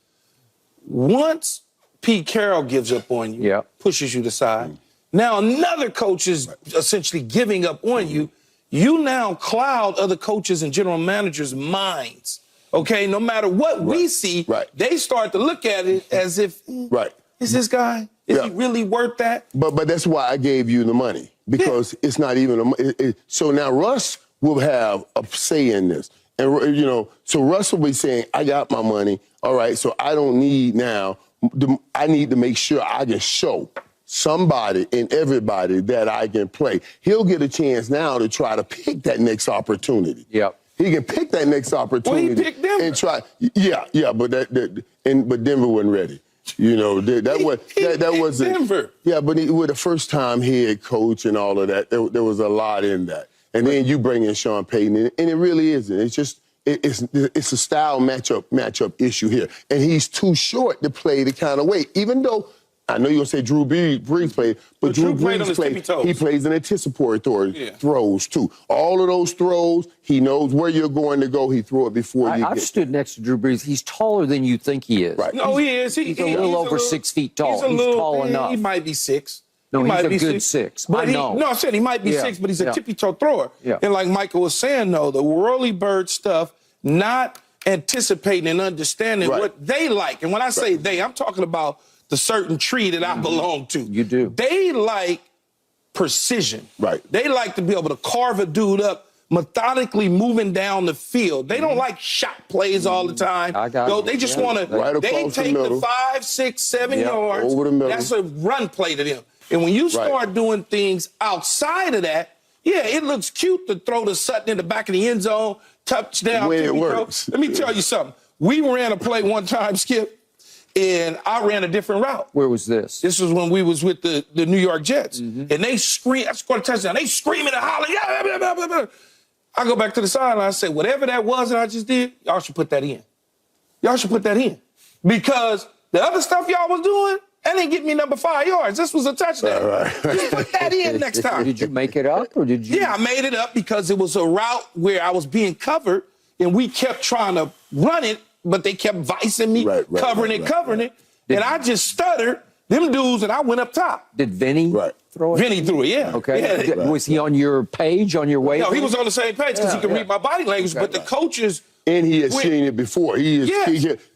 once Pete Carroll gives up on you, pushes you to the side, now another coach is essentially giving up on you. You now cloud other coaches and general managers' minds. Okay, no matter what we see, they start to look at it as if, is this guy, is he really worth that? But that's why I gave you the money, because it's not even so now Russ will have a say in this. And, you know, so Russ will be saying, I got my money. All right, so I don't need now. I need to make sure I can show somebody and everybody that I can play. He'll get a chance now to try to pick that next opportunity. Yep. He can pick that next opportunity. Well, he picked Denver. And try. Yeah, but but Denver wasn't ready. You know, that wasn't Denver. Yeah, but with the first time head coach and all of that, there was a lot in that. And then you bring in Sean Payton, and it really isn't. It's just it's a style matchup issue here, and he's too short to play the kind of way. Even though I know you're gonna say Drew Brees played, but Drew Brees he plays in anticipatory throws too. All of those throws, he knows where you're going to go. He threw it before you. I've stood next to Drew Brees. He's taller than you think he is. Right. No, he is. He's a little over 6 feet tall. He's tall enough. He might be 6. No, he he's might a be good 6. But I know. I said he might be 6, but he's a tippy-toe thrower. Yeah. And like Michael was saying, though, the whirly bird stuff, not anticipating and understanding what they like. And when I say they, I'm talking about the certain tree that I belong to. You do. They like precision. Right. They like to be able to carve a dude up, methodically moving down the field. They don't like shot plays all the time. I got it. They just want to, they take the 5, 6, 7 yards. Over the middle. That's a run play to them. And when you start doing things outside of that, yeah, it looks cute to throw to Sutton in the back of the end zone, touchdown. The way it works. Let me tell you something. We ran a play one time, Skip, and I ran a different route. Where was this? This was when we was with the New York Jets. And they scream, I scored a touchdown. They screaming and hollering. Yeah, blah, blah, blah, blah. I go back to the sideline. I say, whatever that was that I just did, y'all should put that in. Y'all should put that in. Because the other stuff y'all was doing, that didn't get me number 5 yards. This was a touchdown. Right. Just put that in next time. Did you make it up or did you? Yeah, I made it up because it was a route where I was being covered and we kept trying to run it, but they kept vicing me, covering it. And I just stuttered. Them dudes, and I went up top. Did Vinny throw it? Vinny threw it, yeah. Okay. Yeah. Was he on your page, on your way? No, he was on the same page because he could read my body language, but the coaches. And he had seen it before. You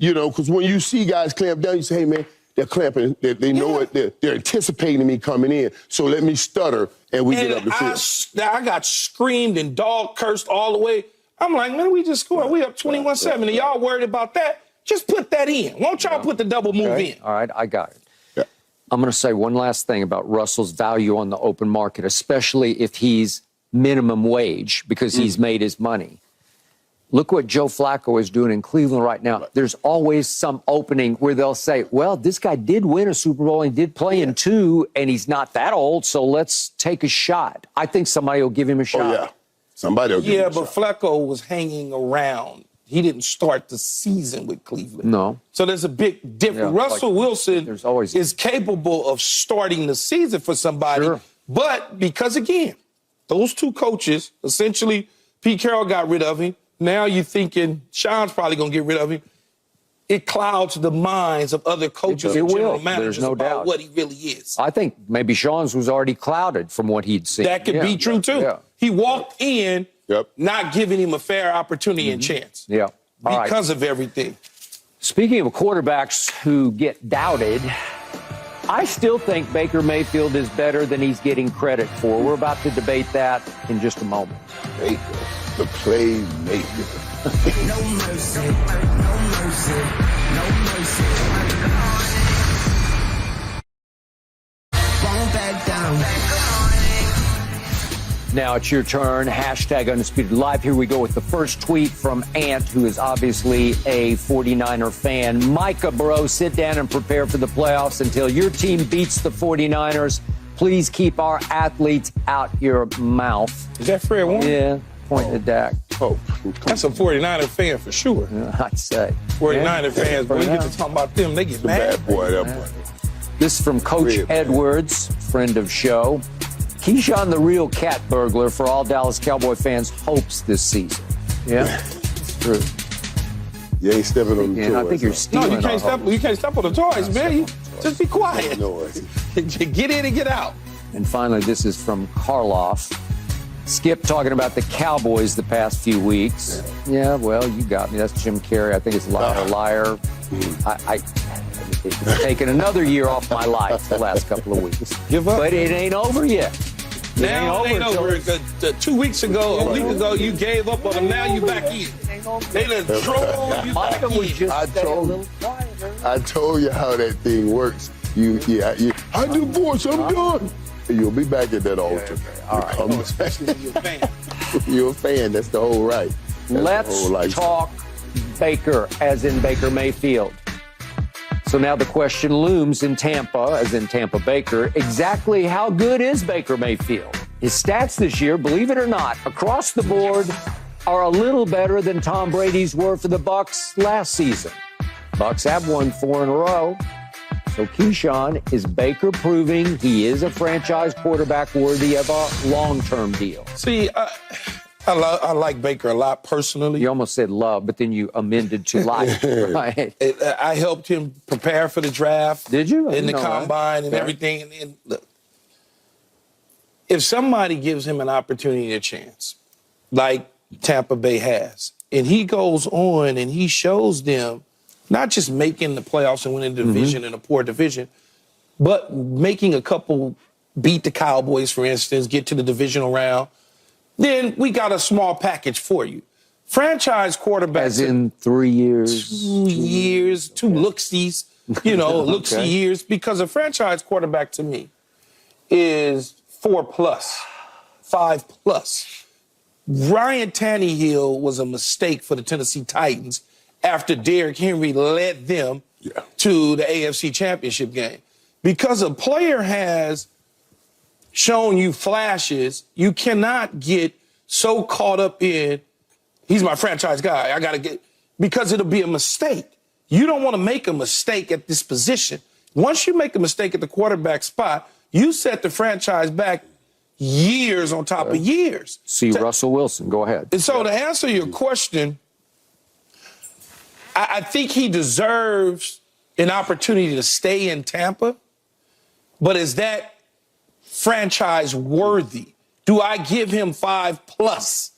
know, because when you see guys clamp down, you say, hey, man, they're clamping. They know it. They're anticipating me coming in. So let me stutter, and we get up the field. I got screamed and dog cursed all the way. I'm like, man, we just scored. We up 21-7, and y'all worried about that? Just put that in. Won't y'all put the double move in? All right, I got it. I'm going to say one last thing about Russell's value on the open market, especially if he's minimum wage because he's made his money. Look what Joe Flacco is doing in Cleveland right now. There's always some opening where they'll say, well, this guy did win a Super Bowl and did play in 2, and he's not that old, so let's take a shot. I think somebody will give him a shot. Oh, yeah. Somebody will give him a shot. Yeah, but Flacco was hanging around. He didn't start the season with Cleveland. No. So there's a big difference. Russell Wilson is capable of starting the season for somebody. Sure. But because, again, those 2 coaches, essentially, Pete Carroll got rid of him. Now you're thinking Sean's probably going to get rid of him. It clouds the minds of other coaches and general managers about what he really is. I think maybe Sean's was already clouded from what he'd seen. That could be true, too. Yeah. He walked in not giving him a fair opportunity and chance. Yeah. Because of everything. Speaking of quarterbacks who get doubted, I still think Baker Mayfield is better than he's getting credit for. We're about to debate that in just a moment. Baker, the playmaker. No mercy, no mercy, no mercy. Won't back down. Now it's your turn. Hashtag Undisputed Live. Here we go with the first tweet from Ant, who is obviously a 49er fan. Micah, bro, sit down and prepare for the playoffs until your team beats the 49ers. Please keep our athletes out your mouth. Is that Fred Warner? Yeah, pointing at Dak. Oh, that's a 49er fan for sure. I'd say. 49er fans, when you get to talk about them, they get mad. Bad boy, that boy. This is from Coach Edwards, friend of show. Keyshawn, the real cat burglar for all Dallas Cowboy fans' hopes this season. Yeah, it's true. You ain't stepping on the toys. I think you're stealing. No, you can't step on the toys, man. Just be quiet. Noise. Get in and get out. And finally, this is from Karloff. Skip talking about the Cowboys the past few weeks. Yeah, well, you got me. That's Jim Carrey. I think it's Liar, Liar. It's taken another year off my life the last couple of weeks. Give up. But it ain't over yet. Now it ain't over. 2 weeks ago, a week ago, you gave up on them. Now you back in. They done drove you back in. I told you how that thing works. I divorce, I'm done. You'll be back at that altar. All right. Especially you're a fan. You're a fan. That's the whole right. Let's talk Baker, as in Baker Mayfield. So now the question looms in Tampa, as in Tampa Baker, exactly how good is Baker Mayfield? His stats this year, believe it or not, across the board, are a little better than Tom Brady's were for the Bucs last season. Bucs have won 4 in a row. So, Keyshawn, is Baker proving he is a franchise quarterback worthy of a long-term deal? See, I like Baker a lot personally. You almost said love, but then you amended to like. Right? I helped him prepare for the draft. Did you? In the combine and everything. And look, if somebody gives him an opportunity, a chance, like Tampa Bay has, and he goes on and he shows them not just making the playoffs and winning the division in a poor division, but making a couple, beat the Cowboys, for instance, get to the divisional round, then we got a small package for you. Franchise quarterbacks. As in 3 years? 2 years, 2 looksies, looksy years, because a franchise quarterback to me is 4+, 5+. Ryan Tannehill was a mistake for the Tennessee Titans after Derrick Henry led them to the AFC Championship game. Because a player has shown you flashes, you cannot get so caught up in, he's my franchise guy, I got to get, because it'll be a mistake. You don't want to make a mistake at this position. Once you make a mistake at the quarterback spot, you set the franchise back years on top of years. See Russell Wilson, go ahead. And so to answer your question, I think he deserves an opportunity to stay in Tampa, but is that franchise worthy? Do I give him 5+?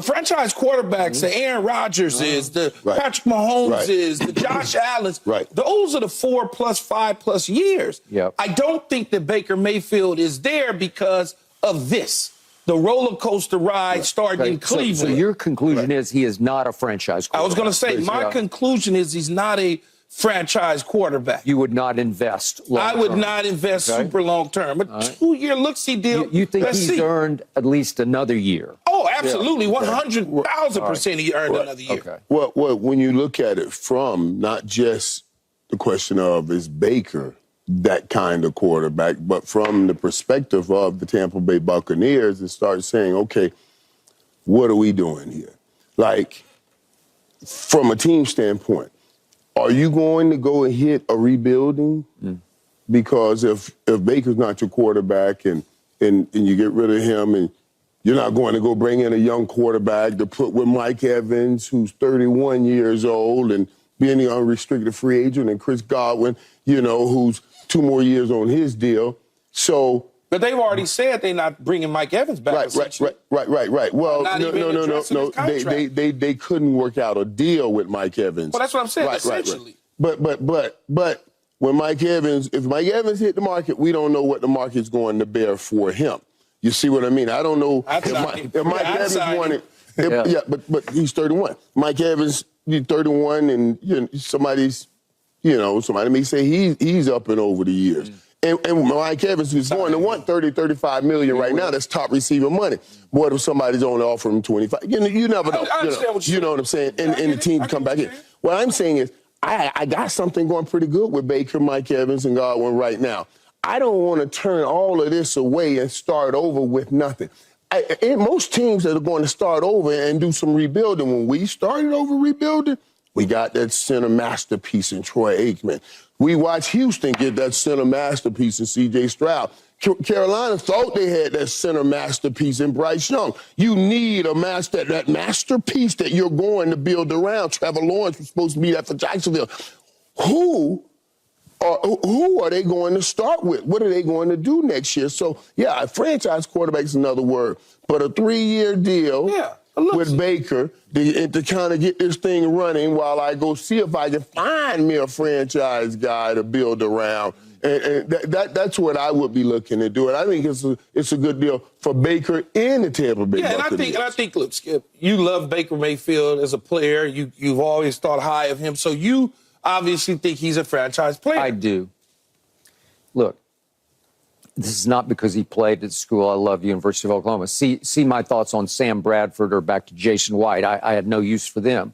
Franchise quarterbacks, the Aaron Rodgers is, the Patrick Mahomes is, the Josh Allen's. Those are the 4+, 5+ years. Yep. I don't think that Baker Mayfield is there because of this. The roller coaster ride started in Cleveland. So your conclusion is he is not a franchise quarterback. I was going to say, my conclusion is he's not a franchise quarterback. You would not invest long term. I would not invest super long term. A 2-year look-see deal. You think he's earned at least another year? Oh, absolutely. 100,000% he earned another year. Okay. Well, when you look at it from not just the question of is Baker that kind of quarterback, but from the perspective of the Tampa Bay Buccaneers, and start saying, okay, what are we doing here? Like, from a team standpoint, are you going to go and hit a rebuilding? Because if Baker's not your quarterback and you get rid of him and you're not going to go bring in a young quarterback to put with Mike Evans, who's 31 years old and being the unrestricted free agent, and Chris Godwin, who's 2 more years on his deal. So, but they've already said they're not bringing Mike Evans back. Right. Well, no. They couldn't work out a deal with Mike Evans. Well, that's what I'm saying. Essentially. But when if Mike Evans hit the market, we don't know what the market's going to bear for him. You see what I mean? I don't know if Mike Evans wanted. But he's 31. Mike Evans, he's 31, and somebody may say he's up and over the years. And Mike Evans is going to want 30, 35 million right now. That's top receiver money. What if somebody's only offering him 25? You never know. I understand what you know what I'm saying? And the team come back in. What I'm saying is, I got something going pretty good with Baker, Mike Evans, and Godwin right now. I don't want to turn all of this away and start over with nothing. Most teams that are going to start over and do some rebuilding, when we started over rebuilding, we got that center masterpiece in Troy Aikman. We watched Houston get that center masterpiece in C.J. Stroud. Carolina thought they had that center masterpiece in Bryce Young. You need that masterpiece that you're going to build around. Trevor Lawrence was supposed to be that for Jacksonville. Who are they going to start with? What are they going to do next year? So, a franchise quarterback is another word, but a 3-year deal with Baker to kind of get this thing running while I go see if I can find me a franchise guy to build around And that's what I would be looking to do. And I think it's a good deal for Baker and the Tampa Bay Buccaneers. And I think, look, Skip, you love Baker Mayfield as a player. You've always thought high of him. So you obviously think he's a franchise player. I do. Look, this is not because he played at school. I love University of Oklahoma. See my thoughts on Sam Bradford or back to Jason White. I had no use for them.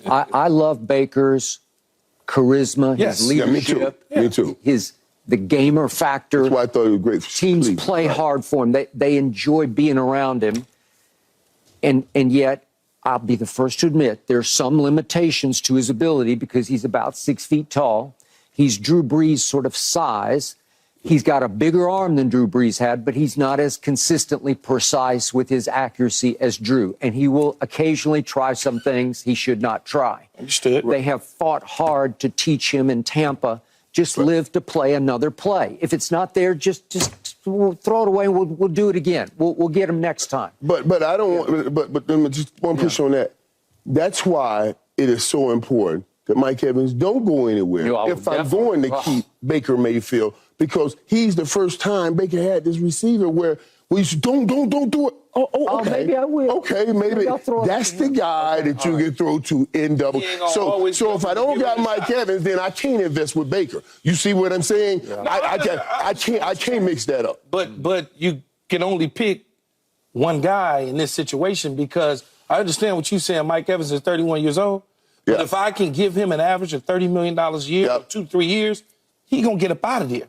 I love Baker's charisma, his leadership. Me too. The gamer factor. That's why I thought he was great. Teams play hard for him. They enjoy being around him. And yet, I'll be the first to admit, there's some limitations to his ability because he's about 6 feet tall. He's Drew Brees' sort of size. He's got a bigger arm than Drew Brees had, but he's not as consistently precise with his accuracy as Drew. And he will occasionally try some things he should not try. Understood. They have fought hard to teach him in Tampa, just live to play another play. If it's not there, just we'll throw it away and we'll do it again. We'll get him next time. But I don't want, but just one push on that. That's why it is so important that Mike Evans don't go anywhere if I'm going to keep Baker Mayfield, because he's the first time Baker had this receiver where we don't do it. Okay. Maybe I will. Okay, maybe that's the guy that you can throw to in double. So if I don't got Mike Evans, then I can't invest with Baker. You see what I'm saying? Yeah. I can't mix that up. But you can only pick one guy in this situation, because I understand what you're saying. Mike Evans is 31 years old. But if I can give him an average of $30 million a year, 2-3 years, he's going to get up out of there.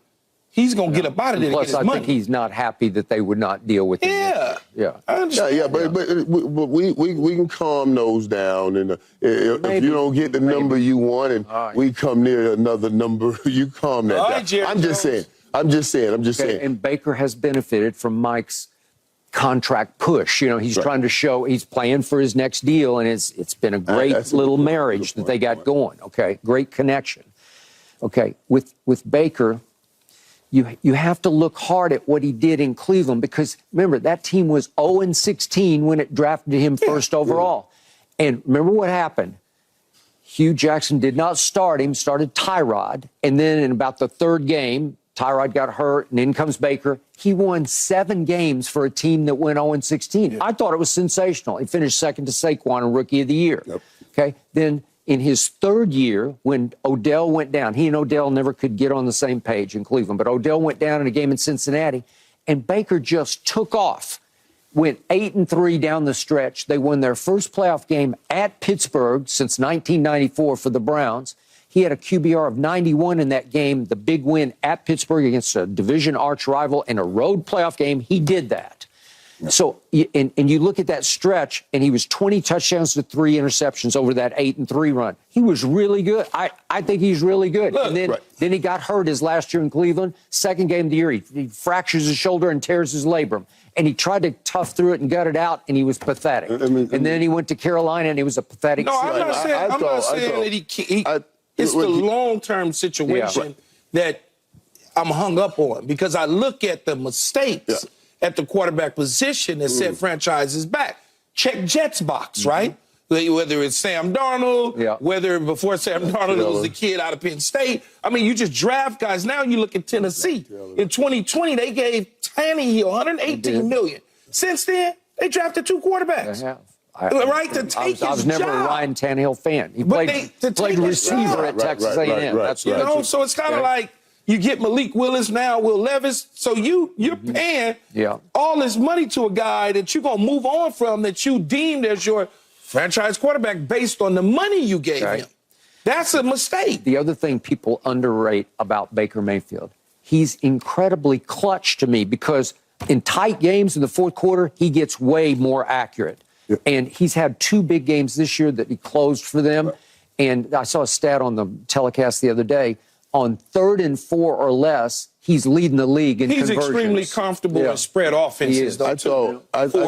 He's going to get up out of there to get his money. Plus, I think he's not happy that they would not deal with him. Yeah. I understand. But we can calm those down. And if you don't get the number you want and we come near another number, you calm that down. Jaire I'm just saying. And Baker has benefited from Mike's contract push. He's trying to show he's playing for his next deal, and it's been a great little marriage that they got going. Okay, great connection. Okay, with Baker, you have to look hard at what he did in Cleveland, because remember, that team was 0-16 when it drafted him first overall. And remember what happened. Hugh Jackson did not start him, started Tyrod, and then in about the third game, Tyrod got hurt, and in comes Baker. He won 7 games for a team that went 0-16. I thought it was sensational. He finished second to Saquon in Rookie of the Year. Okay, then in his third year, when Odell went down, he and Odell never could get on the same page in Cleveland, but Odell went down in a game in Cincinnati, and Baker just took off, went 8-3 down the stretch. They won their first playoff game at Pittsburgh since 1994 for the Browns. He had a QBR of 91 in that game, the big win at Pittsburgh against a division arch rival in a road playoff game. He did that. So, and you look at that stretch, and he was 20 touchdowns to 3 interceptions over that 8-3 run. He was really good. I think he's really good. Look, and then he got hurt his last year in Cleveland. Second game of the year, he fractures his shoulder and tears his labrum. And he tried to tough through it and gut it out, and he was pathetic. And then he went to Carolina, and he was a pathetic. No, I'm not saying that he it's the long-term situation that I'm hung up on, because I look at the mistakes at the quarterback position that set franchises back. Check Jets box, right? Whether it's Sam Darnold, whether before Sam Darnold was the kid out of Penn State. I mean, you just draft guys. Now you look at Tennessee. In 2020, they gave Tannehill $118 million. Since then, they drafted 2 quarterbacks. I was never a Ryan Tannehill fan. He played receiver at Texas A&M. That's so it's kind of like you get Malik Willis now, Will Levis. So you're paying all this money to a guy that you're gonna move on from, that you deemed as your franchise quarterback based on the money you gave him. That's a mistake. The other thing people underrate about Baker Mayfield, he's incredibly clutch to me, because in tight games in the fourth quarter, he gets way more accurate. And he's had 2 big games this year that he closed for them. And I saw a stat on the telecast the other day. On 3rd and 4 or less, he's leading the league in conversions. He's extremely comfortable in spread offenses. 4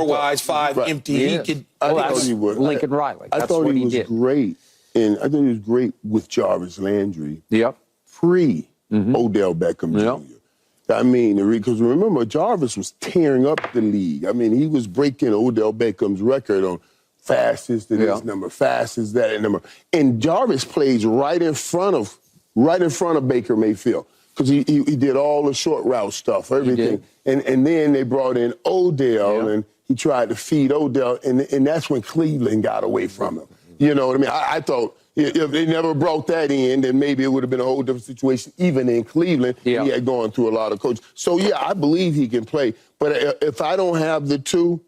wide, 5 empty. Lincoln Riley. I thought he was great. And I thought he was great with Jarvis Landry. Pre-Odell Beckham Jr. I mean, because remember, Jarvis was tearing up the league. I mean, he was breaking Odell Beckham's record on fastest to this number, fastest that number. And Jarvis plays right in front of Baker Mayfield. because he did all the short route stuff, everything. And then they brought in Odell, and he tried to feed Odell, and that's when Cleveland got away from him. You know what I mean? I thought if they never brought that in, then maybe it would have been a whole different situation, even in Cleveland. He had gone through a lot of coaches. So, yeah, I believe he can play. But if I don't have the two,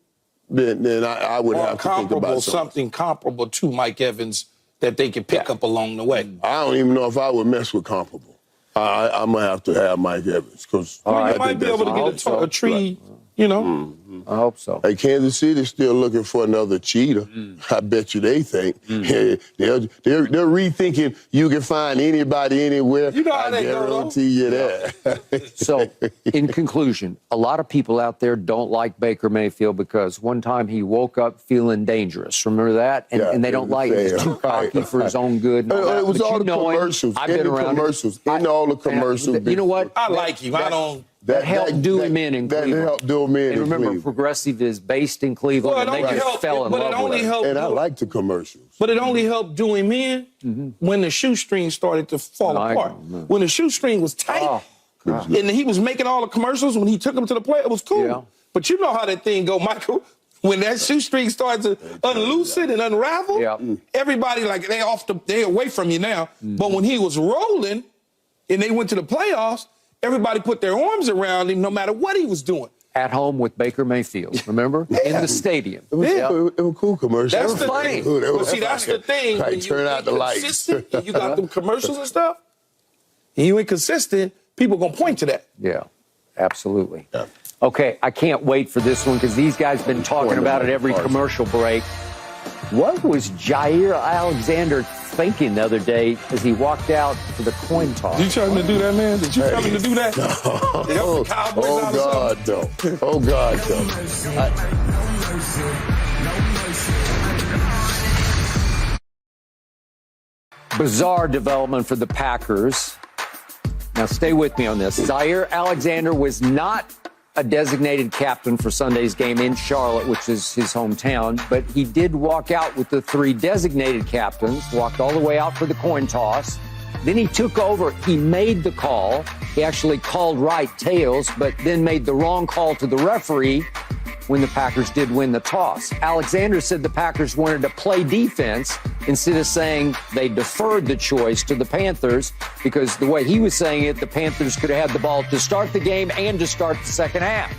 then I would have to think about something comparable to Mike Evans that they could pick up along the way. I don't even know if I would mess with comparable. I'm going to have Mike Evans. Cause you might be able to get a tree, you know. I hope so. Hey, Kansas City's still looking for another cheetah. I bet you they think. They're rethinking you can find anybody anywhere. You know how I guarantee you that. So, in conclusion, a lot of people out there don't like Baker Mayfield because one time he woke up feeling dangerous. Remember that? And they don't like it. He's too cocky for his own good. It was all the commercials. I've been around all the commercials. You know what? I like you. I don't. That helped do him in Cleveland. That helped do him in and remember, Cleveland. Progressive is based in Cleveland, and they just fell in love with it. And I like the commercials. But it only helped do him in when the shoestring started to fall apart. When the shoestring was tight, and he was making all the commercials, when he took them to the play, it was cool. Yeah. But you know how that thing go, Michael. When that shoestring started to unloosen and unravel, everybody, like, they away from you now. But when he was rolling and they went to the playoffs, everybody put their arms around him no matter what he was doing. At home with Baker Mayfield, remember? In the stadium. It was cool commercials. That's the thing. But see, that's the thing. Like, turn out the lights. Consistent, and you got them commercials and stuff, and you ain't consistent, people going to point to that. Yeah, absolutely. Yeah. Okay, I can't wait for this one because these guys been talking about it every commercial break. What was Jaire Alexander thinking the other day as he walked out for the coin toss? Did you tell him to do that, man? Did you tell him to do that? No. God, no. Oh, God, no. Bizarre development for the Packers. Now, stay with me on this. Jaire Alexander was not a designated captain for Sunday's game in Charlotte, which is his hometown, but he did walk out with the three designated captains, walked all the way out for the coin toss. Then he took over. He made the call. He actually called right tails, but then made the wrong call to the referee when the Packers did win the toss. Alexander said the Packers wanted to play defense instead of saying they deferred the choice to the Panthers, because the way he was saying it, the Panthers could have had the ball to start the game and to start the second half.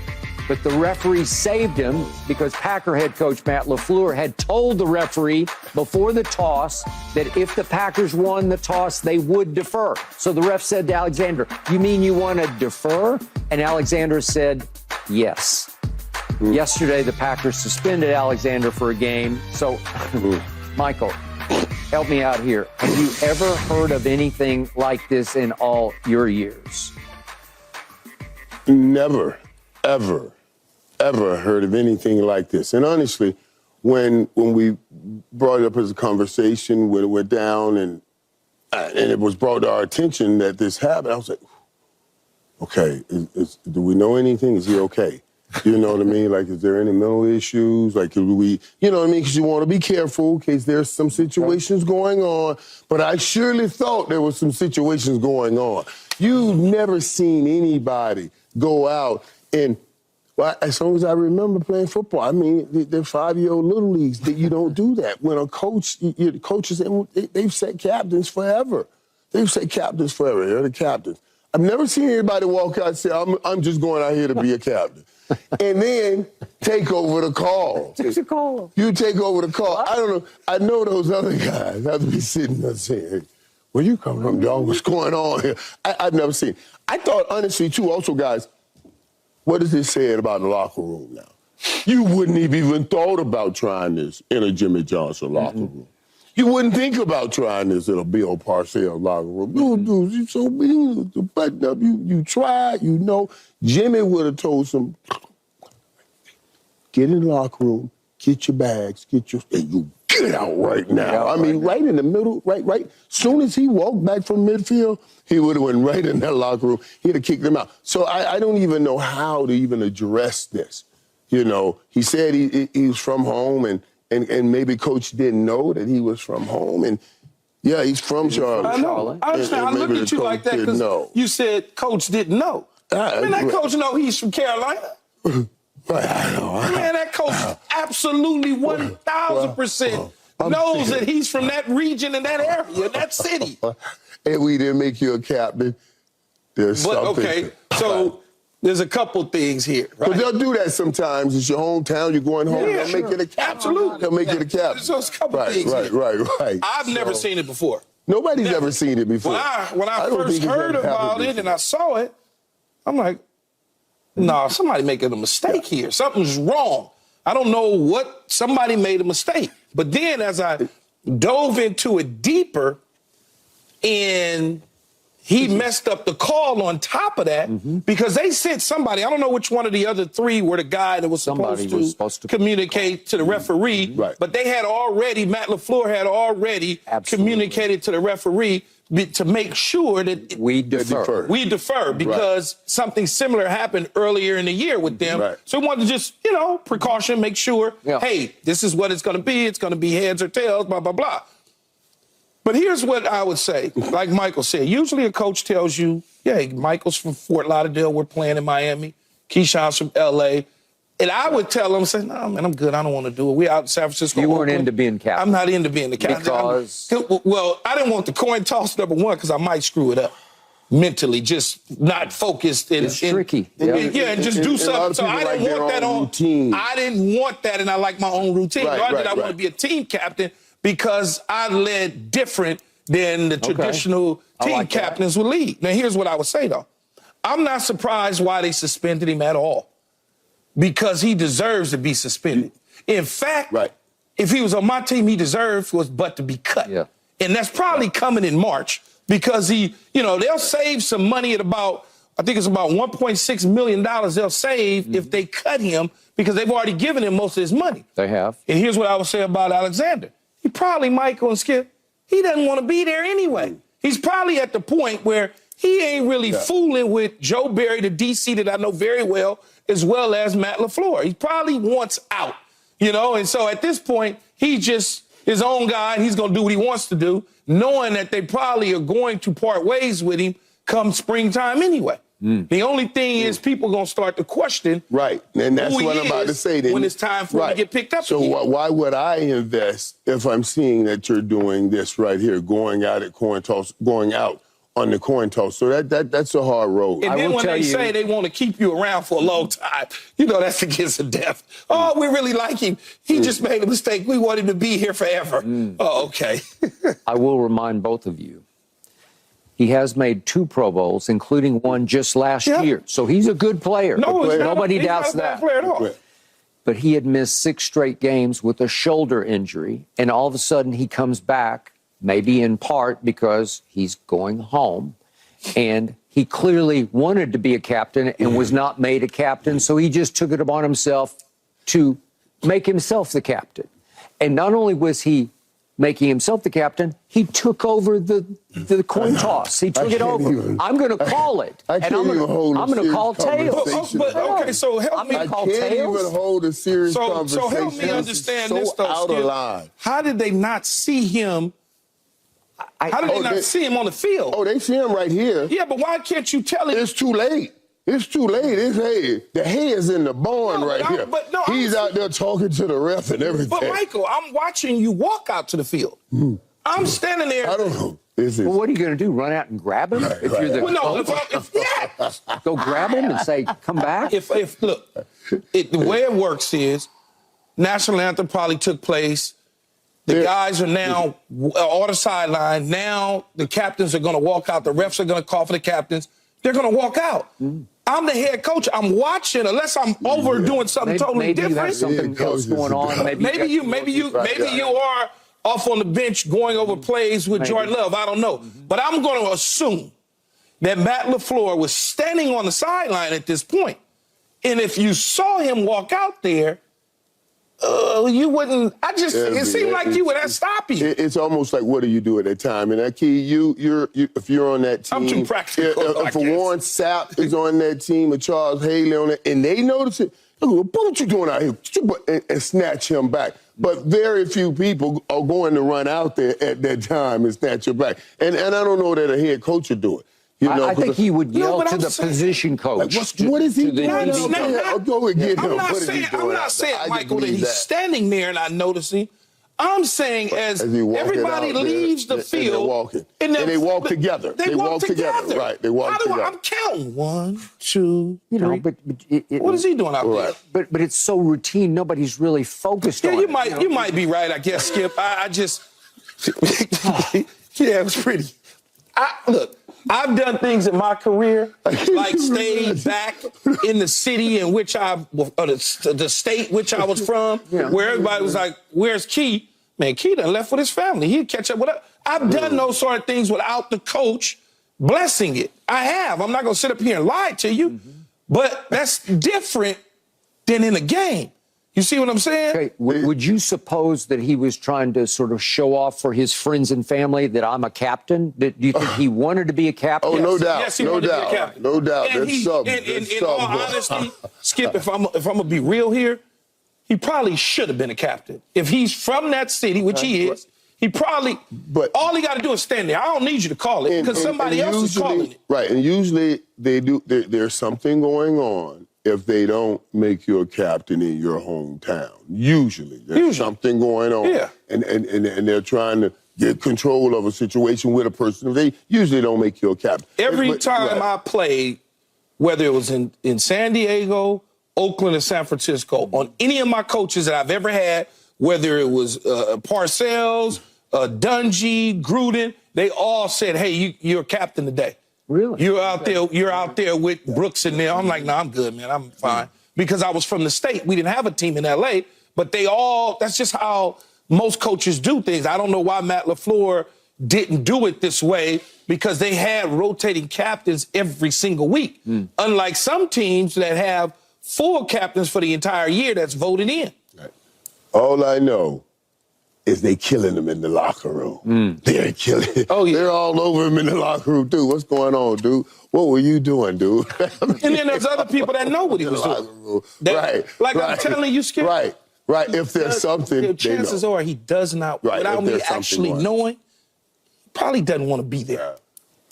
But the referee saved him because Packer head coach Matt LaFleur had told the referee before the toss that if the Packers won the toss, they would defer. So the ref said to Alexander, "You mean you want to defer?" And Alexander said, "Yes." Yesterday, the Packers suspended Alexander for a game. So, Michael, help me out here. Have you ever heard of anything like this in all your years? Never, ever heard of anything like this. And honestly, when we brought it up as a conversation, when it went down and it was brought to our attention that this happened, I was like, okay, do we know anything? Is he okay? You know what I mean? Like, is there any mental issues? Like, you know what I mean? Because you want to be careful in case there's some situations going on. But I surely thought there was some situations going on. You've never seen anybody go out and, well, as long as I remember playing football, I mean, they're 5-year-old little leagues. That you don't do that. When a coach, coaches, they've set captains forever. They've set captains forever. They're the captains. I've never seen anybody walk out and say, I'm just going out here to be a captain. And then take over the call. Take the call. You take over the call. What? I don't know. I know those other guys have to be sitting there saying, where you come from, dog? What's going on here? I've never seen. I thought, honestly, too, also, guys, what does this say about the locker room now? You wouldn't have even thought about trying this in a Jimmy Johnson locker room. You wouldn't think about trying this in a Bill Parcells locker room. You so you button up. You tried. You know, Jimmy would have told some, get in the locker room, get your bags, and you get out right now. I mean, right in the middle, right. Soon as he walked back from midfield, he would have went right in that locker room. He'd have kicked them out. So I don't even know how to even address this. You know, he said he was from home and maybe coach didn't know that he was from home. And Yeah, he's from Charlotte. I know. I understand. I looked at you like that because you said coach didn't know. Man, that coach know he's from Carolina. Right, I know. Man, that coach absolutely 1,000% knows that he's from that region and that area, that city. And we didn't make you a captain. There's something. Okay, so there's a couple things here, right? But they'll do that sometimes. It's your hometown. You're going home. Yeah, They'll make it a captain. Absolutely. They'll make it a captain. So it's a couple things here. Right. I've never seen it before. Nobody's ever seen it before. When I first heard about it and I saw it, I'm like, no, somebody making a mistake here. Something's wrong. I don't know what, somebody made a mistake. But then as I dove into it deeper, and he messed up the call on top of that because they sent somebody, I don't know which one of the other three were the guy that was supposed to communicate to the referee, but they had already, Matt LaFleur had already communicated to the referee to make sure that we defer. We defer because something similar happened earlier in the year with them. So we wanted to just, precaution, make sure, hey, this is what it's going to be. It's going to be heads or tails, blah, blah, blah. But here's what I would say, like Michael said. Usually a coach tells you, yeah, Michael's from Fort Lauderdale. We're playing in Miami. Keyshawn's from L.A. And I would tell him, say, no, man, I'm good. I don't want to do it. We out in San Francisco. You weren't into being captain. I'm not into being the captain. Because? Well, I didn't want the coin toss, number one, because I might screw it up mentally, just not focused. It's tricky. And just do something. So I didn't want that on routine. I didn't want that, and I like my own routine. Nor did I want to be a team captain because I led different than the traditional team captains would lead. Now, here's what I would say, though. I'm not surprised why they suspended him at all, because he deserves to be suspended. In fact, if he was on my team, he deserved was but to be cut. And that's probably coming in March because they'll save some money at about, I think it's about $1.6 million they'll save if they cut him because they've already given him most of his money. They have. And here's what I would say about Alexander. He probably, Michael and Skip, he doesn't want to be there anyway. He's probably at the point where he ain't really fooling with Joe Barry, the DC that I know very well as Matt LaFleur. He probably wants out, and so at this point, he's just his own guy, and he's going to do what he wants to do, knowing that they probably are going to part ways with him come springtime anyway. The only thing is people are going to start to question and that's what I'm about to say. Then, when it's time for him to get picked up So again. Why would I invest if I'm seeing that you're doing this right here, going out on the coin toss? So that's a hard road. And then when they say they want to keep you around for a long time, that's against the death. Oh, we really like him. He just made a mistake. We want him to be here forever. Oh, okay. I will remind both of you, he has made 2 Pro Bowls, including one just last year. So he's a good player. Nobody doubts that. Player at all. But he had missed 6 straight games with a shoulder injury, and all of a sudden he comes back, maybe in part because he's going home, and he clearly wanted to be a captain and was not made a captain, so he just took it upon himself to make himself the captain. And not only was he making himself the captain, he took over the coin toss. He took it over. I'm going to call it. I'm going to call tails. Okay, so help me. I can't even hold a serious conversation. So help me understand this, though, out of line. How did they not see him? How did they not see him on the field? Oh, they see him right here. Yeah, but why can't you tell him? It's too late. It's too late. The hair's in the barn here. He's out there talking to the ref and everything. But, Michael, I'm watching you walk out to the field. I'm standing there. I don't know. Well, what are you going to do, run out and grab him? If you're the coach? Go grab him and say, come back? Look, the way it works is national anthem probably took place. The guys are now on the sideline. Now the captains are going to walk out. The refs are going to call for the captains. They're going to walk out. I'm the head coach. I'm watching, unless I'm overdoing something totally different. Maybe something else going on. Maybe you are off on the bench going over plays with Jordan Love. I don't know. But I'm going to assume that Matt LaFleur was standing on the sideline at this point. And if you saw him walk out there, you wouldn't. It seemed like you would have stopped him. It's almost like, what do you do at that time? And that key, if you're on that team, I'm too practical. If Warren Sapp is on that team, or Charles Haley on it, and they notice it, look, what you doing out here? And snatch him back. But very few people are going to run out there at that time and snatch your back. And I don't know that a head coach would do it. You know, I think he would yell to the position coach. Like, what is he doing? I'm not saying, Michael, that he's standing there and I notice him. I'm saying as everybody leaves the field. And they walk together. They walk together. Right, they walk together. I'm counting. 1, 2, 3. You know, but what is he doing out there? But it's so routine, nobody's really focused on it. You might be right, I guess, Skip. I just... yeah, it was pretty. Look, I've done things in my career, like stayed back in the city in which the state which I was from, where everybody was like, where's Key? Man, Key done left with his family. He'd catch up with us. I've done those sort of things without the coach blessing it. I have. I'm not going to sit up here and lie to you, but that's different than in a game. You see what I'm saying? Okay. Would you suppose that he was trying to sort of show off for his friends and family that I'm a captain? Do you think he wanted to be a captain? Oh, no doubt. Yes, he wanted to be a captain. No doubt. And in all honesty, Skip, if I'm going to be real here, he probably should have been a captain. If he's from that city, which he is, he probably, all he got to do is stand there. I don't need you to call it because somebody else is calling it. Right, and usually they do. There's something going on if they don't make you a captain in your hometown. Usually there's something going on. Yeah. And they're trying to get control of a situation with a person. They usually don't make you a captain. Every time I played, whether it was in San Diego, Oakland, or San Francisco, on any of my coaches that I've ever had, whether it was Parcells, Dungy, Gruden, they all said, hey, you're a captain today. Really? You're out there with Brooks and them. I'm like, no, I'm good, man. I'm fine. Because I was from the state. We didn't have a team in L.A., but that's just how most coaches do things. I don't know why Matt LaFleur didn't do it this way, because they had rotating captains every single week. Unlike some teams that have 4 captains for the entire year that's voted in. Right. All I know is they killing them in the locker room. They're killing. Oh, yeah. They're all over him in the locker room, dude. What's going on, dude? What were you doing, dude? And then there's other people that know what he was doing. Like I'm telling you, Skip. Right. If there's something, chances are he does not, without me actually knowing, probably doesn't want to be there.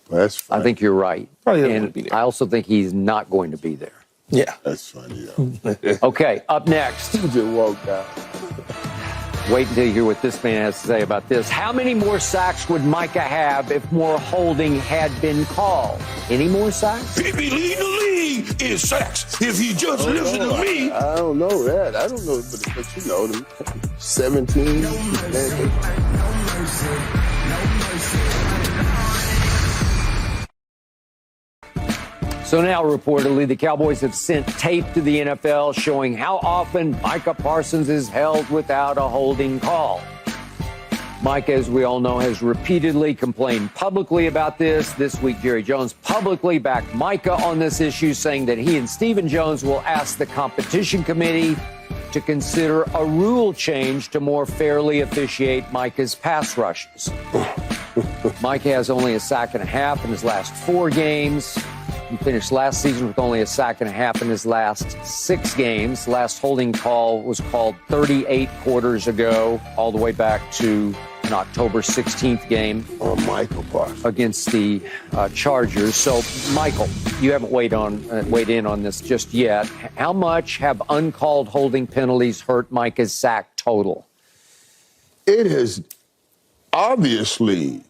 Well, that's funny. I think you're right. Probably doesn't want to be there. I also think he's not going to be there. Yeah. That's funny, Okay, up next. Just walked out. Wait until you hear what this man has to say about this. How many more sacks would Micah have if more holding had been called? Any more sacks? Baby, lead the league in sacks. If you just listen to me. I don't know that. I don't know, but you know them. 17. No mercy. No mercy. So now, reportedly, the Cowboys have sent tape to the NFL showing how often Micah Parsons is held without a holding call. Micah, as we all know, has repeatedly complained publicly about this. This week, Jerry Jones publicly backed Micah on this issue, saying that he and Stephen Jones will ask the competition committee to consider a rule change to more fairly officiate Micah's pass rushes. Micah has only a sack and a half in his last 4 games. He finished last season with only a sack and a half in his last 6 games. Last holding call was called 38 quarters ago, all the way back to an October 16th game Michael Parsons against the Chargers. So, Michael, you haven't weighed in on this just yet. How much have uncalled holding penalties hurt Micah's sack total? It has obviously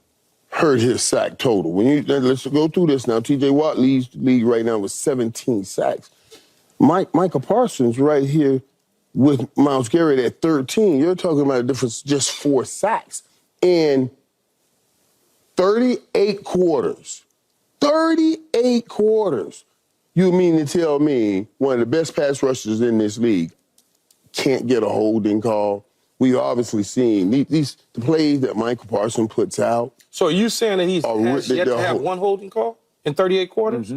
hurt his sack total. Let's go through this now. T.J. Watt leads the league right now with 17 sacks. Micah Parsons right here with Myles Garrett at 13. You're talking about a difference just 4 sacks in 38 quarters. 38 quarters. You mean to tell me one of the best pass rushers in this league can't get a holding call? We obviously seen the plays that Micah Parsons puts out. So are you saying that he's yet to have one holding call in 38 quarters?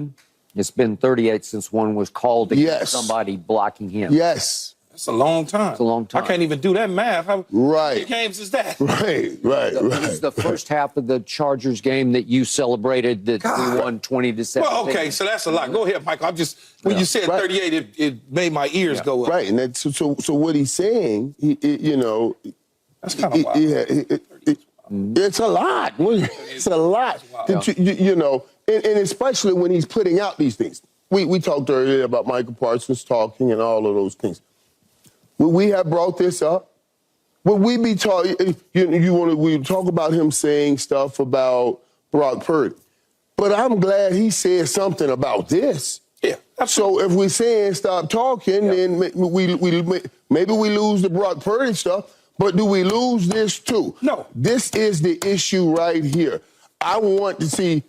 It's been 38 since one was called against somebody blocking him. Yes. That's a long time. It's a long time. I can't even do that math. How many games is that? Right. This is the first half of the Chargers game that you celebrated that we won 20-17. Well, okay, so that's a lot. Go ahead, Michael. When you said 38, it made my ears go up. Right, and that's, so what he's saying, that's kind of wild. It's a lot. It's a lot. And especially when he's putting out these things. We talked earlier about Micah Parsons talking and all of those things. Would we have brought this up? Would we be talking? We talk about him saying stuff about Brock Purdy, but I'm glad he said something about this. Yeah. So if we're saying stop talking, then maybe we lose the Brock Purdy stuff. But do we lose this too? No. This is the issue right here. I want to see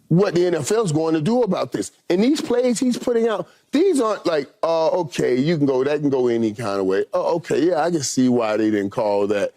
what the NFL's going to do about this. And these plays he's putting out, these aren't like, okay, that can go any kind of way. Okay, yeah, I can see why they didn't call that.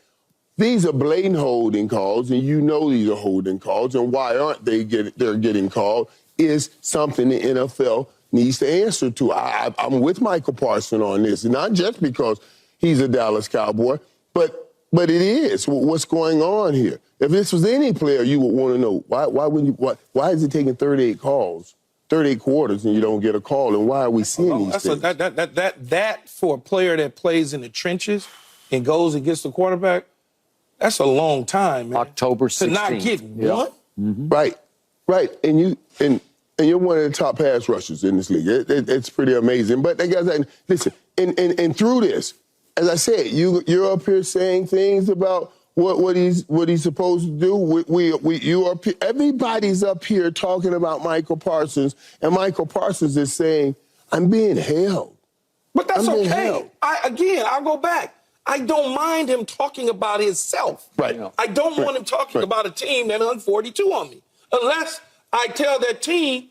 These are blatant holding calls, and these are holding calls, and why aren't they're getting called is something the NFL needs to answer to. I'm with Micah Parsons on this, and not just because he's a Dallas Cowboy, but it is what's going on here. If this was any player, you would want to know why is it taking 38 calls, 38 quarters, and you don't get a call, and why are we seeing these things? That for a player that plays in the trenches and goes and gets the quarterback, that's a long time, man. October 16th. To not get one? Mm-hmm. Right, and you're one of the top pass rushers in this league. It's pretty amazing. But guys, listen, and through this, as I said, you're up here saying things about what he's supposed to do. Everybody's up here talking about Micah Parsons, and Micah Parsons is saying, "I'm being held." But that's okay. I'll go back. I don't mind him talking about himself. Right. I don't want him talking about a team that won 42 on me, unless I tell that team,